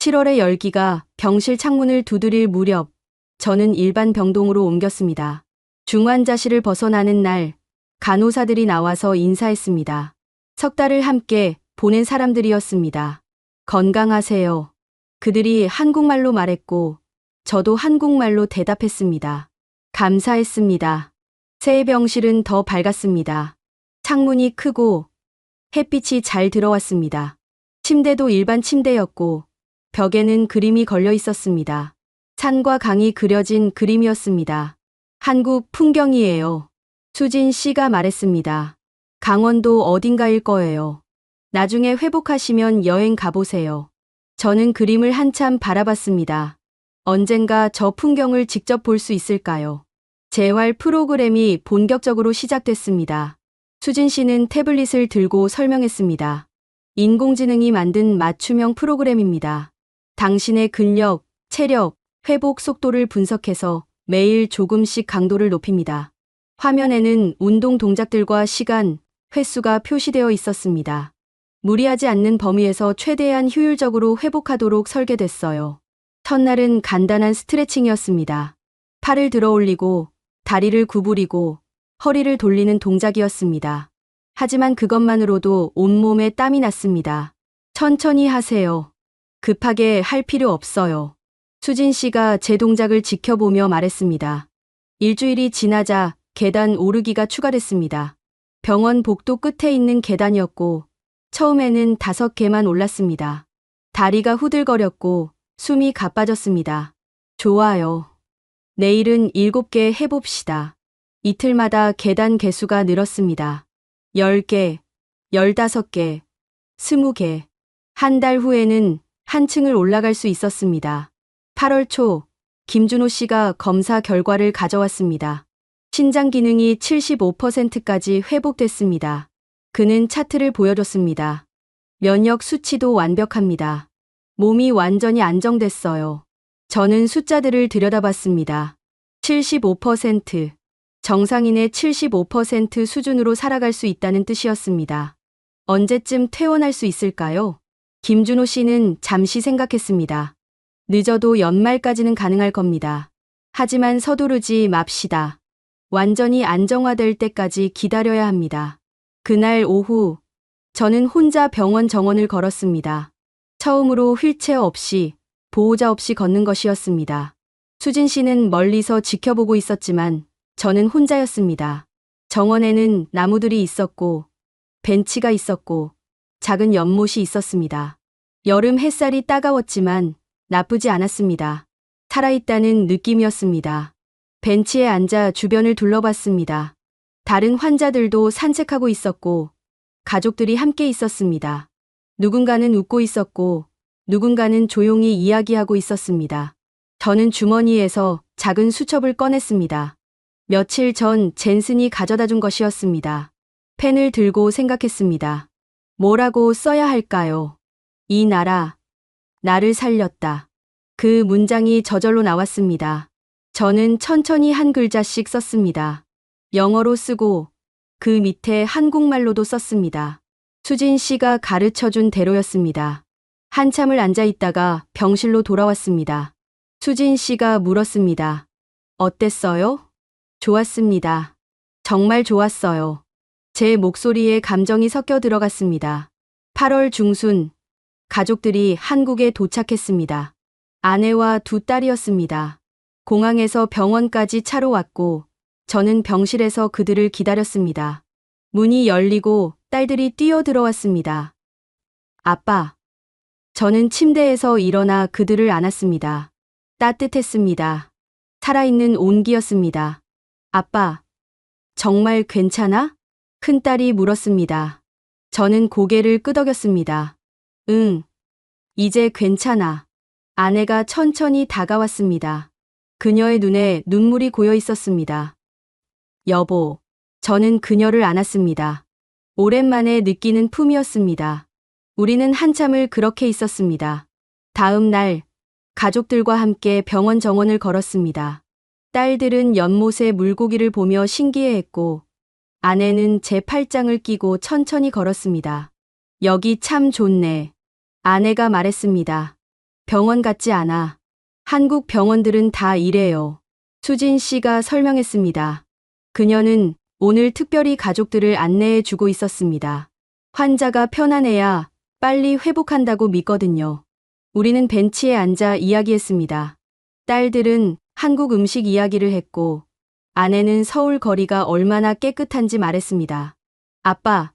7월의 열기가 병실 창문을 두드릴 무렵 저는 일반 병동으로 옮겼습니다. 중환자실을 벗어나는 날 간호사들이 나와서 인사했습니다. 석 달을 함께 보낸 사람들이었습니다. 건강하세요. 그들이 한국말로 말했고 저도 한국말로 대답했습니다. 감사했습니다. 새 병실은 더 밝았습니다. 창문이 크고 햇빛이 잘 들어왔습니다. 침대도 일반 침대였고 벽에는 그림이 걸려 있었습니다. 산과 강이 그려진 그림이었습니다. 한국 풍경이에요. 수진 씨가 말했습니다. 강원도 어딘가일 거예요. 나중에 회복하시면 여행 가보세요. 저는 그림을 한참 바라봤습니다. 언젠가 저 풍경을 직접 볼 수 있을까요? 재활 프로그램이 본격적으로 시작됐습니다. 수진 씨는 태블릿을 들고 설명했습니다. 인공지능이 만든 맞춤형 프로그램입니다. 당신의 근력, 체력, 회복 속도를 분석해서 매일 조금씩 강도를 높입니다. 화면에는 운동 동작들과 시간, 횟수가 표시되어 있었습니다. 무리하지 않는 범위에서 최대한 효율적으로 회복하도록 설계됐어요. 첫날은 간단한 스트레칭이었습니다. 팔을 들어 올리고 다리를 구부리고 허리를 돌리는 동작이었습니다. 하지만 그것만으로도 온몸에 땀이 났습니다. 천천히 하세요. 급하게 할 필요 없어요. 수진 씨가 제 동작을 지켜보며 말했습니다. 일주일이 지나자 계단 오르기가 추가됐습니다. 병원 복도 끝에 있는 계단이었고 처음에는 5개만 올랐습니다. 다리가 후들거렸고 숨이 가빠졌습니다. 좋아요. 내일은 7개 해봅시다. 이틀마다 계단 개수가 늘었습니다. 10개, 15개, 20개. 한 달 후에는 한층을 올라갈 수 있었습니다. 8월 초, 김준호 씨가 검사 결과를 가져왔습니다. 신장 기능이 75%까지 회복됐습니다. 그는 차트를 보여줬습니다. 면역 수치도 완벽합니다. 몸이 완전히 안정됐어요. 저는 숫자들을 들여다봤습니다. 75%. 정상인의 75% 수준으로 살아갈 수 있다는 뜻이었습니다. 언제쯤 퇴원할 수 있을까요? 김준호 씨는 잠시 생각했습니다. 늦어도 연말까지는 가능할 겁니다. 하지만 서두르지 맙시다. 완전히 안정화될 때까지 기다려야 합니다. 그날 오후, 저는 혼자 병원 정원을 걸었습니다. 처음으로 휠체어 없이, 보호자 없이 걷는 것이었습니다. 수진 씨는 멀리서 지켜보고 있었지만 저는 혼자였습니다. 정원에는 나무들이 있었고, 벤치가 있었고, 작은 연못이 있었습니다. 여름 햇살이 따가웠지만 나쁘지 않았습니다. 살아있다는 느낌이었습니다. 벤치에 앉아 주변을 둘러봤습니다. 다른 환자들도 산책하고 있었고, 가족들이 함께 있었습니다. 누군가는 웃고 있었고, 누군가는 조용히 이야기하고 있었습니다. 저는 주머니에서 작은 수첩을 꺼냈습니다. 며칠 전 젠슨이 가져다 준 것이었습니다. 펜을 들고 생각했습니다. 뭐라고 써야 할까요? 이 나라, 나를 살렸다. 그 문장이 저절로 나왔습니다. 저는 천천히 한 글자씩 썼습니다. 영어로 쓰고 그 밑에 한국말로도 썼습니다. 수진 씨가 가르쳐준 대로였습니다. 한참을 앉아 있다가 병실로 돌아왔습니다. 수진 씨가 물었습니다. 어땠어요? 좋았습니다. 정말 좋았어요. 제 목소리에 감정이 섞여 들어갔습니다. 8월 중순, 가족들이 한국에 도착했습니다. 아내와 2딸이었습니다. 공항에서 병원까지 차로 왔고, 저는 병실에서 그들을 기다렸습니다. 문이 열리고 딸들이 뛰어들어왔습니다. 아빠. 저는 침대에서 일어나 그들을 안았습니다. 따뜻했습니다. 살아있는 온기였습니다. 아빠. 정말 괜찮아? 큰딸이 물었습니다. 저는 고개를 끄덕였습니다. 응. 이제 괜찮아. 아내가 천천히 다가왔습니다. 그녀의 눈에 눈물이 고여 있었습니다. 여보. 저는 그녀를 안았습니다. 오랜만에 느끼는 품이었습니다. 우리는 한참을 그렇게 있었습니다. 다음 날, 가족들과 함께 병원 정원을 걸었습니다. 딸들은 연못에 물고기를 보며 신기해했고, 아내는 제 팔짱을 끼고 천천히 걸었습니다. 여기 참 좋네. 아내가 말했습니다. 병원 같지 않아. 한국 병원들은 다 이래요. 수진 씨가 설명했습니다. 그녀는 오늘 특별히 가족들을 안내해 주고 있었습니다. 환자가 편안해야 빨리 회복한다고 믿거든요. 우리는 벤치에 앉아 이야기했습니다. 딸들은 한국 음식 이야기를 했고, 아내는 서울 거리가 얼마나 깨끗한지 말했습니다. 아빠,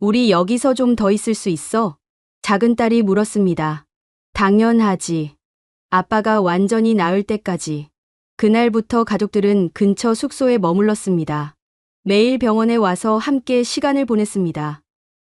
우리 여기서 좀 더 있을 수 있어? 작은 딸이 물었습니다. 당연하지. 아빠가 완전히 나을 때까지. 그날부터 가족들은 근처 숙소에 머물렀습니다. 매일 병원에 와서 함께 시간을 보냈습니다.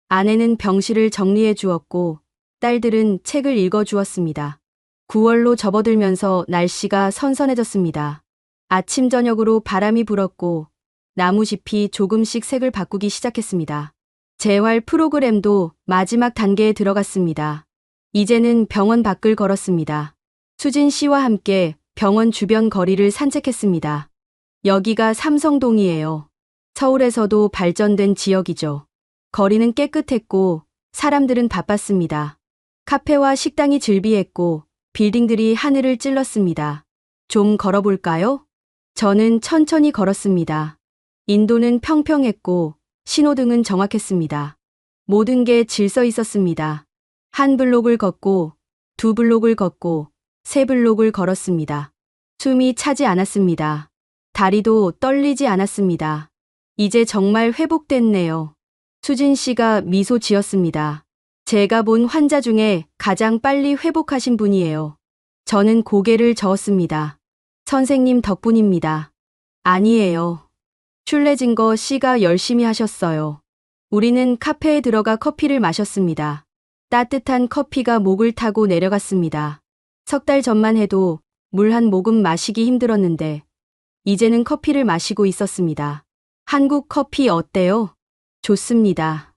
아내는 병실을 정리해 주었고, 딸들은 책을 읽어 주었습니다. 9월로 접어들면서 날씨가 선선해졌습니다. 아침 저녁으로 바람이 불었고, 나무잎이 조금씩 색을 바꾸기 시작했습니다. 재활 프로그램도 마지막 단계에 들어갔습니다. 이제는 병원 밖을 걸었습니다. 수진 씨와 함께 병원 주변 거리를 산책했습니다. 여기가 삼성동이에요. 서울에서도 발전된 지역이죠. 거리는 깨끗했고 사람들은 바빴습니다. 카페와 식당이 즐비했고 빌딩들이 하늘을 찔렀습니다. 좀 걸어볼까요? 저는 천천히 걸었습니다. 인도는 평평했고 신호등은 정확했습니다. 모든 게 질서 있었습니다. 한 블록을 걷고, 두 블록을 걷고, 세 블록을 걸었습니다. 숨이 차지 않았습니다. 다리도 떨리지 않았습니다. 이제 정말 회복됐네요. 수진 씨가 미소 지었습니다. 제가 본 환자 중에 가장 빨리 회복하신 분이에요. 저는 고개를 저었습니다. 선생님 덕분입니다. 아니에요. 슐레징거 씨가 열심히 하셨어요. 우리는 카페에 들어가 커피를 마셨습니다. 따뜻한 커피가 목을 타고 내려갔습니다. 석 달 전만 해도 물 한 모금 마시기 힘들었는데 이제는 커피를 마시고 있었습니다. 한국 커피 어때요? 좋습니다.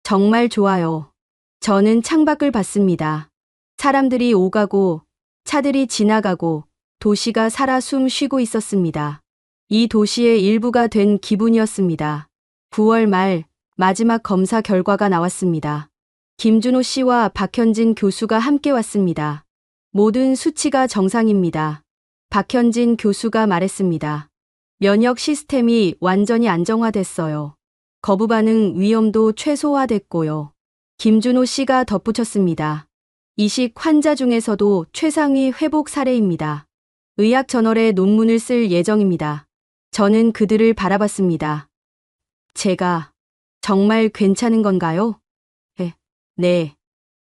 정말 좋아요. 저는 창밖을 봤습니다. 사람들이 오가고 차들이 지나가고 도시가 살아 숨 쉬고 있었습니다. 이 도시의 일부가 된 기분이었습니다. 9월 말 마지막 검사 결과가 나왔습니다. 김준호 씨와 박현진 교수가 함께 왔습니다. 모든 수치가 정상입니다. 박현진 교수가 말했습니다. 면역 시스템이 완전히 안정화됐어요. 거부 반응 위험도 최소화됐고요. 김준호 씨가 덧붙였습니다. 이식 환자 중에서도 최상위 회복 사례입니다. 의학 저널에 논문을 쓸 예정입니다. 저는 그들을 바라봤습니다. 제가 정말 괜찮은 건가요? 네.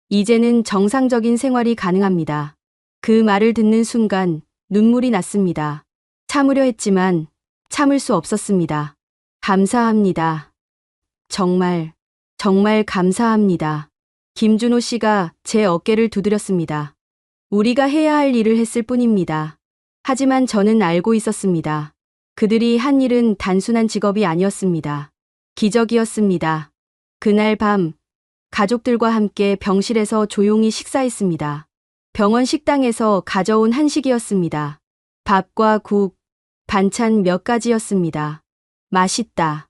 이제는 정상적인 생활이 가능합니다. 그 말을 듣는 순간 눈물이 났습니다. 참으려 했지만 참을 수 없었습니다. 감사합니다. 정말 감사합니다. 김준호 씨가 제 어깨를 두드렸습니다. 우리가 해야 할 일을 했을 뿐입니다. 하지만 저는 알고 있었습니다. 그들이 한 일은 단순한 직업이 아니었습니다. 기적이었습니다. 그날 밤 가족들과 함께 병실에서 조용히 식사했습니다. 병원 식당에서 가져온 한식이었습니다. 밥과 국, 반찬 몇 가지였습니다. 맛있다.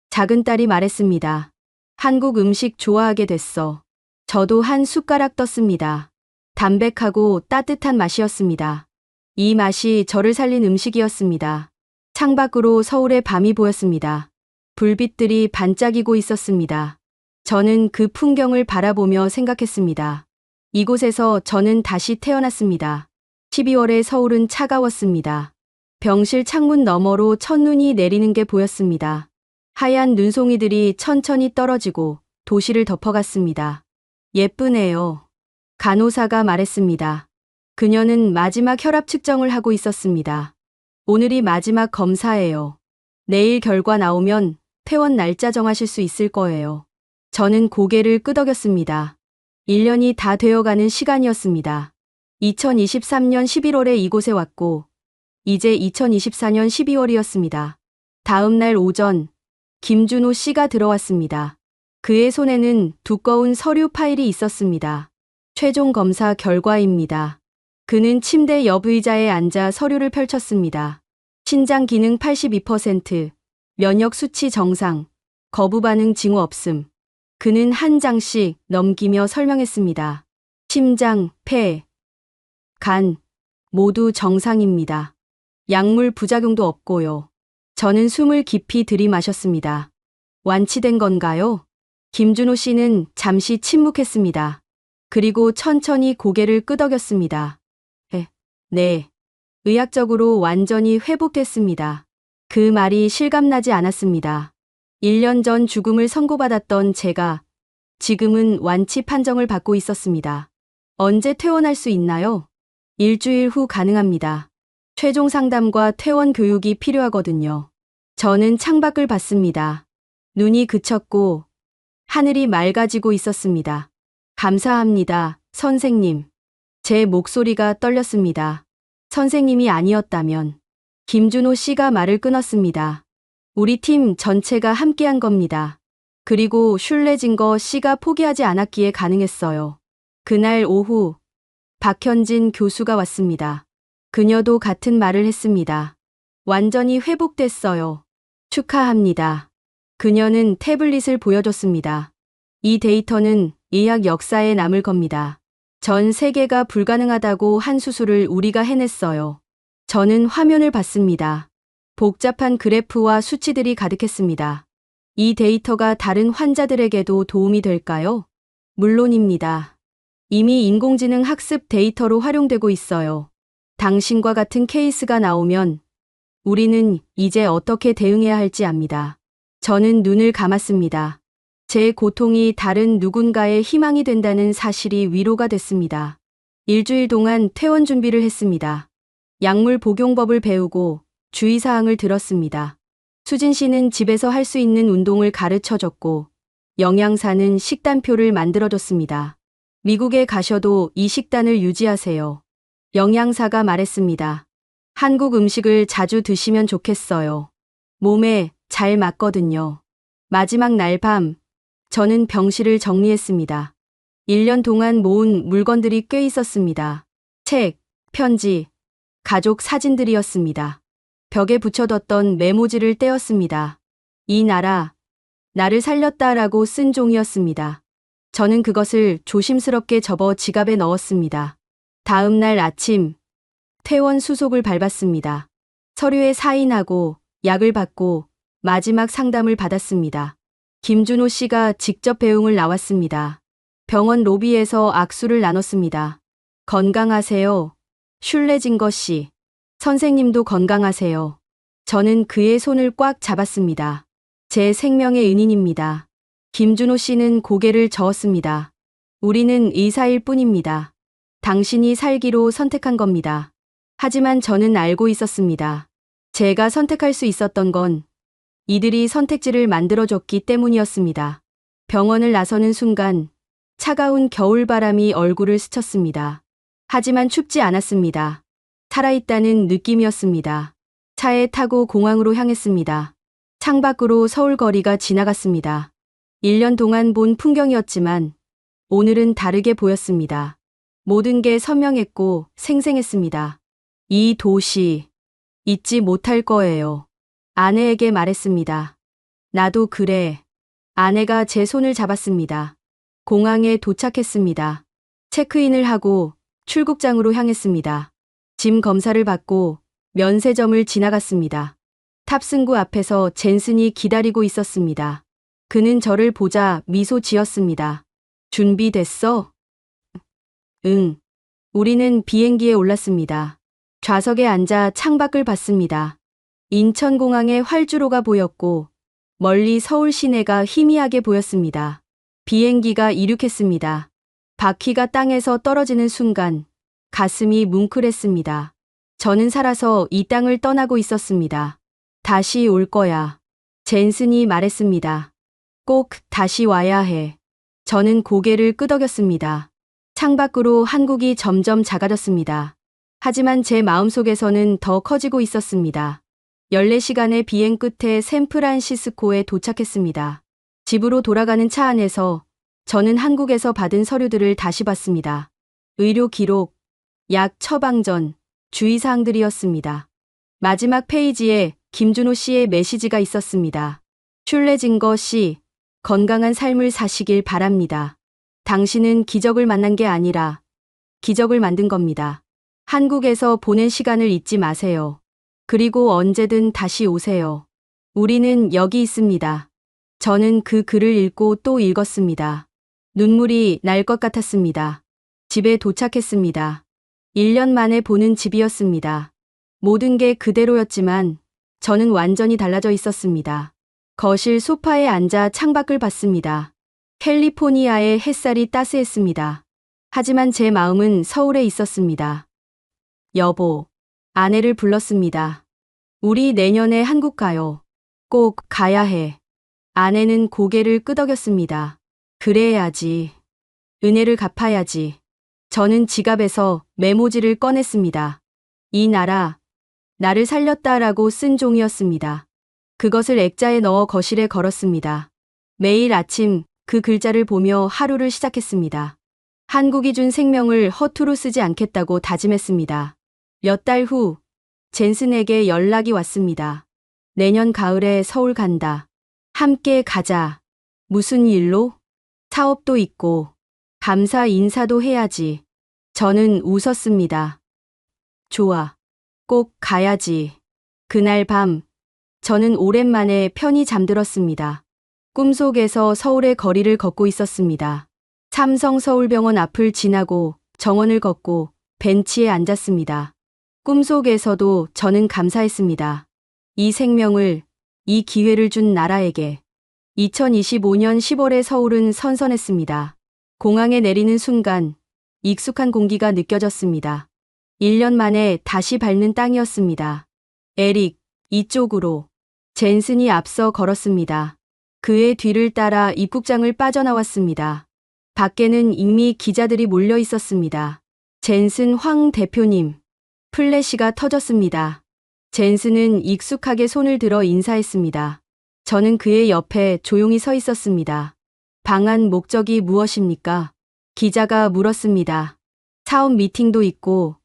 작은 딸이 말했습니다. 한국 음식 좋아하게 됐어. 저도 한 숟가락 떴습니다. 담백하고 따뜻한 맛이었습니다. 이 맛이 저를 살린 음식이었습니다. 창밖으로 서울의 밤이 보였습니다. 불빛들이 반짝이고 있었습니다. 저는 그 풍경을 바라보며 생각했습니다. 이곳에서 저는 다시 태어났습니다. 12월에 서울은 차가웠습니다. 병실 창문 너머로 첫눈이 내리는 게 보였습니다. 하얀 눈송이들이 천천히 떨어지고 도시를 덮어갔습니다. 예쁘네요. 간호사가 말했습니다. 그녀는 마지막 혈압 측정을 하고 있었습니다. 오늘이 마지막 검사예요. 내일 결과 나오면 퇴원 날짜 정하실 수 있을 거예요. 저는 고개를 끄덕였습니다. 1년이 다 되어가는 시간이었습니다. 2023년 11월에 이곳에 왔고, 이제 2024년 12월이었습니다. 다음 날 오전, 김준호 씨가 들어왔습니다. 그의 손에는 두꺼운 서류 파일이 있었습니다. 최종 검사 결과입니다. 그는 침대 옆 의자에 앉아 서류를 펼쳤습니다. 신장 기능 82%, 면역 수치 정상, 거부 반응 징후 없음. 그는 한 장씩 넘기며 설명했습니다. 심장, 폐, 간, 모두 정상입니다. 약물 부작용도 없고요. 저는 숨을 깊이 들이마셨습니다. 완치된 건가요? 김준호 씨는 잠시 침묵했습니다. 그리고 천천히 고개를 끄덕였습니다. 네. 의학적으로 완전히 회복됐습니다. 그 말이 실감나지 않았습니다. 1년 전 죽음을 선고받았던 제가 지금은 완치 판정을 받고 있었습니다. 언제 퇴원할 수 있나요? 일주일 후 가능합니다. 최종 상담과 퇴원 교육이 필요하거든요. 저는 창밖을 봤습니다. 눈이 그쳤고 하늘이 맑아지고 있었습니다. 감사합니다, 선생님. 제 목소리가 떨렸습니다. 선생님이 아니었다면. 김준호 씨가 말을 끊었습니다. 우리 팀 전체가 함께한 겁니다. 그리고 슐레징거 씨가 포기하지 않았기에 가능했어요. 그날 오후 박현진 교수가 왔습니다. 그녀도 같은 말을 했습니다. 완전히 회복됐어요. 축하합니다. 그녀는 태블릿을 보여줬습니다. 이 데이터는 의학 역사에 남을 겁니다. 전 세계가 불가능하다고 한 수술을 우리가 해냈어요. 저는 화면을 봤습니다. 복잡한 그래프와 수치들이 가득했습니다. 이 데이터가 다른 환자들에게도 도움이 될까요? 물론입니다. 이미 인공지능 학습 데이터로 활용되고 있어요. 당신과 같은 케이스가 나오면 우리는 이제 어떻게 대응해야 할지 압니다. 저는 눈을 감았습니다. 제 고통이 다른 누군가의 희망이 된다는 사실이 위로가 됐습니다. 일주일 동안 퇴원 준비를 했습니다. 약물 복용법을 배우고 주의사항을 들었습니다. 수진 씨는 집에서 할 수 있는 운동을 가르쳐줬고 영양사는 식단표를 만들어줬습니다. 미국에 가셔도 이 식단을 유지하세요. 영양사가 말했습니다. 한국 음식을 자주 드시면 좋겠어요. 몸에 잘 맞거든요. 마지막 날 밤, 저는 병실을 정리했습니다. 1년 동안 모은 물건들이 꽤 있었습니다. 책, 편지, 가족 사진들이었습니다. 벽에 붙여뒀던 메모지를 떼었습니다. 이 나라, 나를 살렸다라고 쓴 종이었습니다. 저는 그것을 조심스럽게 접어 지갑에 넣었습니다. 다음 날 아침, 퇴원 수속을 밟았습니다. 서류에 사인하고 약을 받고 마지막 상담을 받았습니다. 김준호 씨가 직접 배웅을 나왔습니다. 병원 로비에서 악수를 나눴습니다. 건강하세요. 슐레징거 씨. 선생님도 건강하세요. 저는 그의 손을 꽉 잡았습니다. 제 생명의 은인입니다. 김준호 씨는 고개를 저었습니다. 우리는 의사일 뿐입니다. 당신이 살기로 선택한 겁니다. 하지만 저는 알고 있었습니다. 제가 선택할 수 있었던 건 이들이 선택지를 만들어줬기 때문이었습니다. 병원을 나서는 순간 차가운 겨울바람이 얼굴을 스쳤습니다. 하지만 춥지 않았습니다. 살아있다는 느낌이었습니다. 차에 타고 공항으로 향했습니다. 창밖으로 서울 거리가 지나갔습니다. 1년 동안 본 풍경이었지만 오늘은 다르게 보였습니다. 모든 게 선명했고 생생했습니다. 이 도시, 잊지 못할 거예요. 아내에게 말했습니다. 나도 그래. 아내가 제 손을 잡았습니다. 공항에 도착했습니다. 체크인을 하고 출국장으로 향했습니다. 짐 검사를 받고 면세점을 지나갔습니다. 탑승구 앞에서 젠슨이 기다리고 있었습니다. 그는 저를 보자 미소 지었습니다. 준비됐어? 응. 우리는 비행기에 올랐습니다. 좌석에 앉아 창밖을 봤습니다. 인천공항의 활주로가 보였고 멀리 서울 시내가 희미하게 보였습니다. 비행기가 이륙했습니다. 바퀴가 땅에서 떨어지는 순간 가슴이 뭉클했습니다. 저는 살아서 이 땅을 떠나고 있었습니다. 다시 올 거야. 젠슨이 말했습니다. 꼭 다시 와야 해. 저는 고개를 끄덕였습니다. 창밖으로 한국이 점점 작아졌습니다. 하지만 제 마음속에서는 더 커지고 있었습니다. 14시간의 비행 끝에 샌프란시스코에 도착했습니다. 집으로 돌아가는 차 안에서 저는 한국에서 받은 서류들을 다시 봤습니다. 의료 기록, 약 처방전, 주의사항들이었습니다. 마지막 페이지에 김준호 씨의 메시지가 있었습니다. 슐레징거 씨, 건강한 삶을 사시길 바랍니다. 당신은 기적을 만난 게 아니라 기적을 만든 겁니다. 한국에서 보낸 시간을 잊지 마세요. 그리고 언제든 다시 오세요. 우리는 여기 있습니다. 저는 그 글을 읽고 또 읽었습니다. 눈물이 날 것 같았습니다. 집에 도착했습니다. 1년 만에 보는 집이었습니다. 모든 게 그대로였지만 저는 완전히 달라져 있었습니다. 거실 소파에 앉아 창밖을 봤습니다. 캘리포니아의 햇살이 따스했습니다. 하지만 제 마음은 서울에 있었습니다. 여보, 아내를 불렀습니다. 우리 내년에 한국 가요. 꼭 가야 해. 아내는 고개를 끄덕였습니다. 그래야지. 은혜를 갚아야지. 저는 지갑에서 메모지를 꺼냈습니다. 이 나라, 나를 살렸다라고 쓴 종이었습니다. 그것을 액자에 넣어 거실에 걸었습니다. 매일 아침 그 글자를 보며 하루를 시작했습니다. 한국이 준 생명을 허투루 쓰지 않겠다고 다짐했습니다. 몇 달 후 젠슨에게 연락이 왔습니다. 내년 가을에 서울 간다. 함께 가자. 무슨 일로? 사업도 있고 감사 인사도 해야지. 저는 웃었습니다. 좋아. 꼭 가야지. 그날 밤 저는 오랜만에 편히 잠들었습니다. 꿈속에서 서울의 거리를 걷고 있었습니다. 삼성서울병원 앞을 지나고 정원을 걷고 벤치에 앉았습니다. 꿈속에서도 저는 감사했습니다. 이 생명을, 이 기회를 준 나라에게. 2025년 10월에 서울은 선선했습니다. 공항에 내리는 순간 익숙한 공기가 느껴졌습니다. 1년 만에 다시 밟는 땅이었습니다. 에릭, 이쪽으로. 젠슨이 앞서 걸었습니다. 그의 뒤를 따라 입국장을 빠져나왔습니다. 밖에는 이미 기자들이 몰려 있었습니다. 젠슨 황 대표님. 플래시가 터졌습니다. 젠슨은 익숙하게 손을 들어 인사했습니다. 저는 그의 옆에 조용히 서 있었습니다. 방한 목적이 무엇입니까? 기자가 물었습니다. 사업 미팅도 있고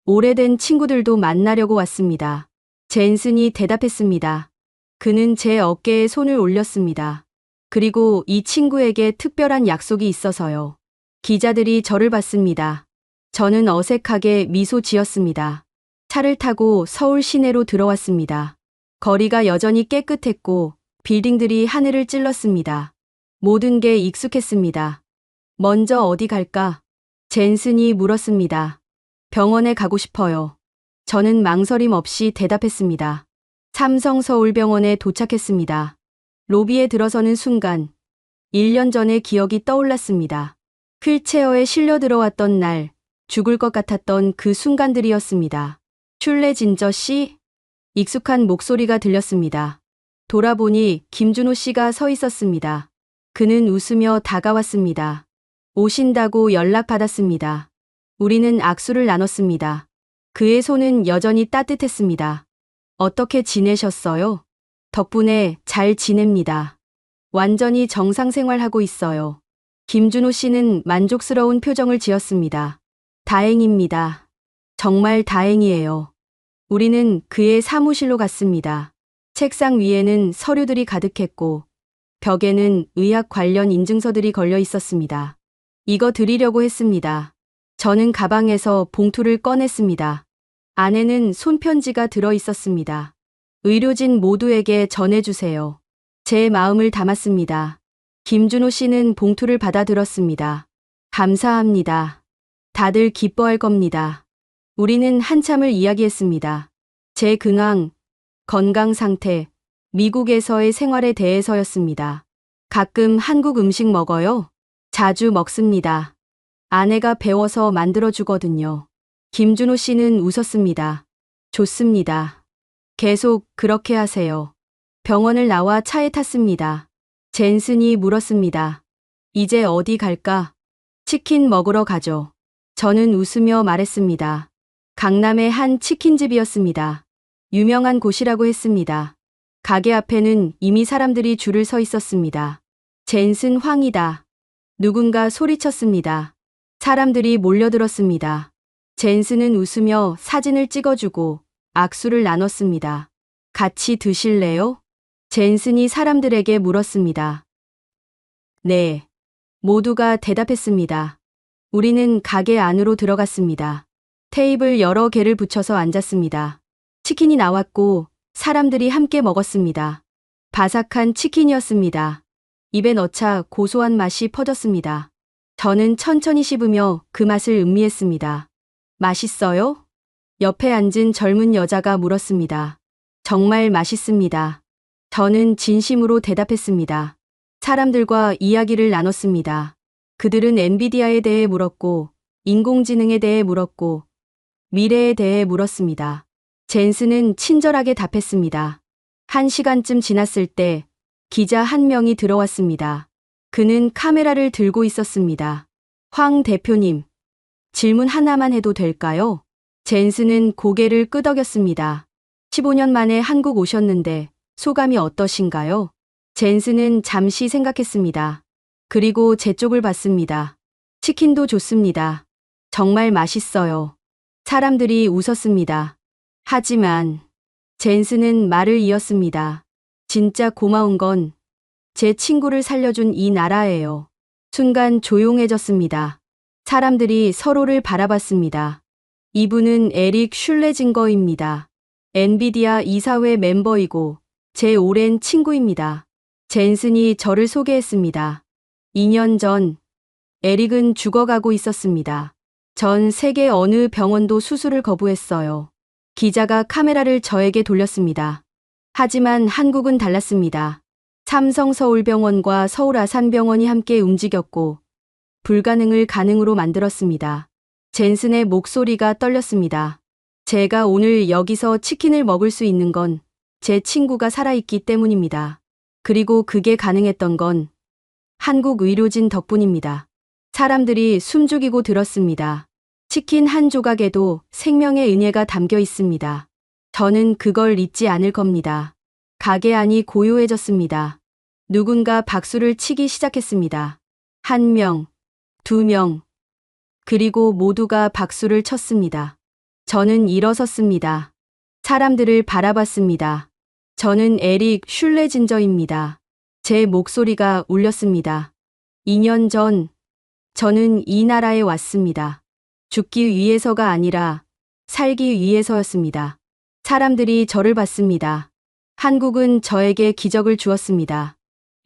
오래된 친구들도 만나려고 왔습니다. 젠슨이 대답했습니다. 그는 제 어깨에 손을 올렸습니다. 그리고 이 친구에게 특별한 약속이 있어서요. 기자들이 저를 봤습니다. 저는 어색하게 미소 지었습니다. 차를 타고 서울 시내로 들어왔습니다. 거리가 여전히 깨끗했고 빌딩들이 하늘을 찔렀습니다. 모든 게 익숙했습니다. 먼저 어디 갈까? 젠슨이 물었습니다. 병원에 가고 싶어요. 저는 망설임 없이 대답했습니다. 삼성서울병원에 도착했습니다. 로비에 들어서는 순간 1년 전의 기억이 떠올랐습니다. 휠체어에 실려 들어왔던 날, 죽을 것 같았던 그 순간들이었습니다. 슐레진저 씨? 익숙한 목소리가 들렸습니다. 돌아보니 김준호 씨가 서 있었습니다. 그는 웃으며 다가왔습니다. 오신다고 연락받았습니다. 우리는 악수를 나눴습니다. 그의 손은 여전히 따뜻했습니다. 어떻게 지내셨어요? 덕분에 잘 지냅니다. 완전히 정상생활하고 있어요. 김준호 씨는 만족스러운 표정을 지었습니다. 다행입니다. 정말 다행이에요. 우리는 그의 사무실로 갔습니다. 책상 위에는 서류들이 가득했고 벽에는 의학 관련 인증서들이 걸려 있었습니다. 이거 드리려고 했습니다. 저는 가방에서 봉투를 꺼냈습니다. 안에는 손편지가 들어 있었습니다. 의료진 모두에게 전해주세요. 제 마음을 담았습니다. 김준호 씨는 봉투를 받아 들었습니다. 감사합니다. 다들 기뻐할 겁니다. 우리는 한참을 이야기했습니다. 제 근황, 건강 상태, 미국에서의 생활에 대해서였습니다. 가끔 한국 음식 먹어요? 자주 먹습니다. 아내가 배워서 만들어주거든요. 김준호 씨는 웃었습니다. 좋습니다. 계속 그렇게 하세요. 병원을 나와 차에 탔습니다. 젠슨이 물었습니다. 이제 어디 갈까? 치킨 먹으러 가죠. 저는 웃으며 말했습니다. 강남의 한 치킨집이었습니다. 유명한 곳이라고 했습니다. 가게 앞에는 이미 사람들이 줄을 서 있었습니다. 젠슨 황이다. 누군가 소리쳤습니다. 사람들이 몰려들었습니다. 젠슨은 웃으며 사진을 찍어주고 악수를 나눴습니다. 같이 드실래요? 젠슨이 사람들에게 물었습니다. 네. 모두가 대답했습니다. 우리는 가게 안으로 들어갔습니다. 테이블 여러 개를 붙여서 앉았습니다. 치킨이 나왔고 사람들이 함께 먹었습니다. 바삭한 치킨이었습니다. 입에 넣자 고소한 맛이 퍼졌습니다. 저는 천천히 씹으며 그 맛을 음미했습니다. 맛있어요? 옆에 앉은 젊은 여자가 물었습니다. 정말 맛있습니다. 저는 진심으로 대답했습니다. 사람들과 이야기를 나눴습니다. 그들은 엔비디아에 대해 물었고, 인공지능에 대해 물었고, 미래에 대해 물었습니다. 젠슨은 친절하게 답했습니다. 1시간쯤 지났을 때 기자 한 명이 들어왔습니다. 그는 카메라를 들고 있었습니다. 황 대표님, 질문 하나만 해도 될까요? 젠슨은 고개를 끄덕였습니다. 15년 만에 한국 오셨는데 소감이 어떠신가요? 젠슨은 잠시 생각했습니다. 그리고 제 쪽을 봤습니다. 치킨도 좋습니다. 정말 맛있어요. 사람들이 웃었습니다. 하지만 젠슨은 말을 이었습니다. 진짜 고마운 건 제 친구를 살려준 이 나라예요. 순간 조용해졌습니다. 사람들이 서로를 바라봤습니다. 이분은 에릭 슐레징거입니다. 엔비디아 이사회 멤버이고 제 오랜 친구입니다. 젠슨이 저를 소개했습니다. 2년 전 에릭은 죽어가고 있었습니다. 전 세계 어느 병원도 수술을 거부했어요. 기자가 카메라를 저에게 돌렸습니다. 하지만 한국은 달랐습니다. 삼성서울병원과 서울아산병원이 함께 움직였고 불가능을 가능으로 만들었습니다. 젠슨의 목소리가 떨렸습니다. 제가 오늘 여기서 치킨을 먹을 수 있는 건 제 친구가 살아있기 때문입니다. 그리고 그게 가능했던 건 한국 의료진 덕분입니다. 사람들이 숨죽이고 들었습니다. 치킨 한 조각에도 생명의 은혜가 담겨 있습니다. 저는 그걸 잊지 않을 겁니다. 가게 안이 고요해졌습니다. 누군가 박수를 치기 시작했습니다. 1명, 2명, 그리고 모두가 박수를 쳤습니다. 저는 일어섰습니다. 사람들을 바라봤습니다. 저는 에릭 슐레진저입니다. 제 목소리가 울렸습니다. 2년 전, 저는 이 나라에 왔습니다. 죽기 위해서가 아니라 살기 위해서였습니다. 사람들이 저를 봤습니다. 한국은 저에게 기적을 주었습니다.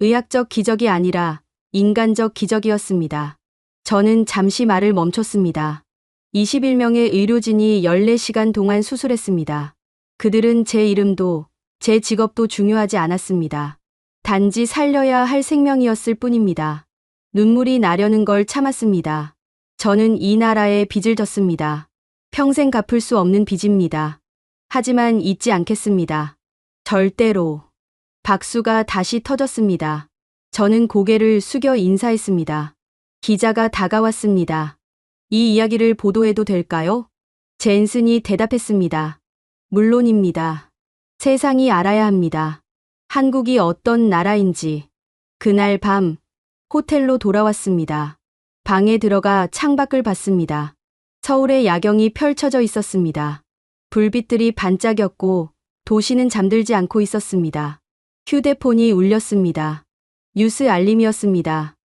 의학적 기적이 아니라 인간적 기적이었습니다. 저는 잠시 말을 멈췄습니다. 21명의 의료진이 14시간 동안 수술했습니다. 그들은 제 이름도 제 직업도 중요하지 않았습니다. 단지 살려야 할 생명이었을 뿐입니다. 눈물이 나려는 걸 참았습니다. 저는 이 나라에 빚을 졌습니다. 평생 갚을 수 없는 빚입니다. 하지만 잊지 않겠습니다. 절대로. 박수가 다시 터졌습니다. 저는 고개를 숙여 인사했습니다. 기자가 다가왔습니다. 이 이야기를 보도해도 될까요? 젠슨이 대답했습니다. 물론입니다. 세상이 알아야 합니다. 한국이 어떤 나라인지. 그날 밤 호텔로 돌아왔습니다. 방에 들어가 창밖을 봤습니다. 서울의 야경이 펼쳐져 있었습니다. 불빛들이 반짝였고 도시는 잠들지 않고 있었습니다. 휴대폰이 울렸습니다. 뉴스 알림이었습니다.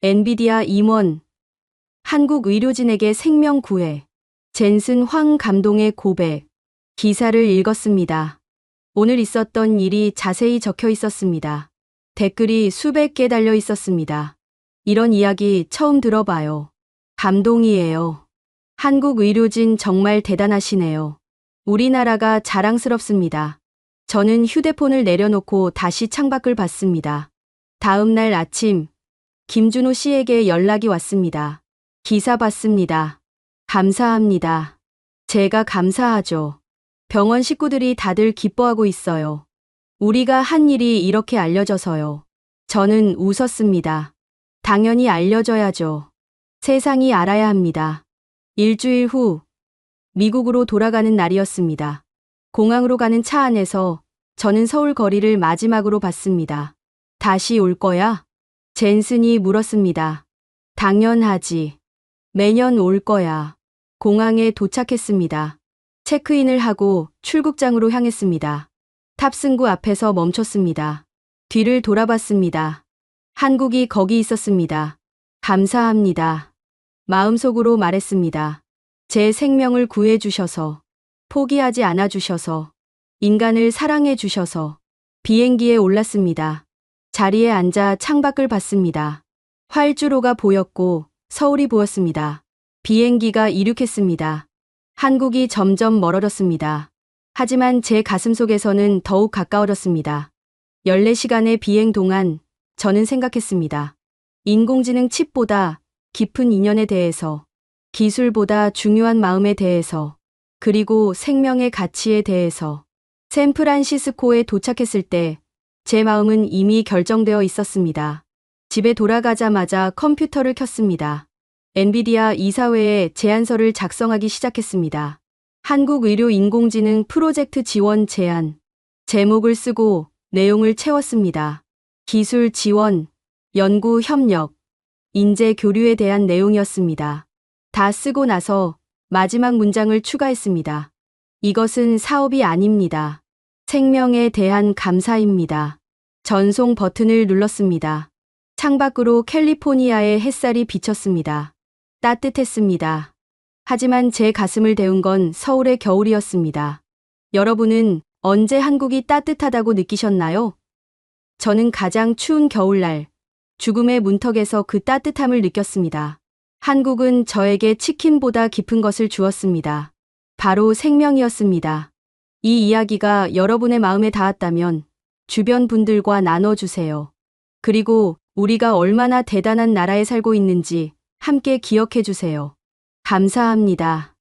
엔비디아 임원. 한국 의료진에게 생명 구해. 젠슨 황 감동의 고백. 기사를 읽었습니다. 오늘 있었던 일이 자세히 적혀 있었습니다. 댓글이 수백 개 달려 있었습니다. 이런 이야기 처음 들어봐요. 감동이에요. 한국 의료진 정말 대단하시네요. 우리나라가 자랑스럽습니다. 저는 휴대폰을 내려놓고 다시 창밖을 봤습니다. 다음 날 아침, 김준호 씨에게 연락이 왔습니다. 기사 봤습니다. 감사합니다. 제가 감사하죠. 병원 식구들이 다들 기뻐하고 있어요. 우리가 한 일이 이렇게 알려져서요. 저는 웃었습니다. 당연히 알려져야죠. 세상이 알아야 합니다. 일주일 후, 미국으로 돌아가는 날이었습니다. 공항으로 가는 차 안에서 저는 서울 거리를 마지막으로 봤습니다. 다시 올 거야? 젠슨이 물었습니다. 당연하지. 매년 올 거야. 공항에 도착했습니다. 체크인을 하고 출국장으로 향했습니다. 탑승구 앞에서 멈췄습니다. 뒤를 돌아봤습니다. 한국이 거기 있었습니다. 감사합니다. 마음속으로 말했습니다. 제 생명을 구해주셔서, 포기하지 않아주셔서, 인간을 사랑해주셔서. 비행기에 올랐습니다. 자리에 앉아 창밖을 봤습니다. 활주로가 보였고 서울이 보였습니다. 비행기가 이륙했습니다. 한국이 점점 멀어졌습니다. 하지만 제 가슴속에서는 더욱 가까워졌습니다. 14시간의 비행 동안 저는 생각했습니다. 인공지능 칩보다 깊은 인연에 대해서, 기술보다 중요한 마음에 대해서, 그리고 생명의 가치에 대해서. 샌프란시스코에 도착했을 때 제 마음은 이미 결정되어 있었습니다. 집에 돌아가자마자 컴퓨터를 켰습니다. 엔비디아 이사회에 제안서를 작성하기 시작했습니다. 한국의료인공지능 프로젝트 지원 제안. 제목을 쓰고 내용을 채웠습니다. 기술 지원, 연구 협력, 인재 교류에 대한 내용이었습니다. 다 쓰고 나서 마지막 문장을 추가했습니다. 이것은 사업이 아닙니다. 생명에 대한 감사입니다. 전송 버튼을 눌렀습니다. 창밖으로 캘리포니아의 햇살이 비쳤습니다. 따뜻했습니다. 하지만 제 가슴을 데운 건 서울의 겨울이었습니다. 여러분은 언제 한국이 따뜻하다고 느끼셨나요? 저는 가장 추운 겨울날, 죽음의 문턱에서 그 따뜻함을 느꼈습니다. 한국은 저에게 치킨보다 깊은 것을 주었습니다. 바로 생명이었습니다. 이 이야기가 여러분의 마음에 닿았다면 주변 분들과 나눠주세요. 그리고 우리가 얼마나 대단한 나라에 살고 있는지 함께 기억해 주세요. 감사합니다.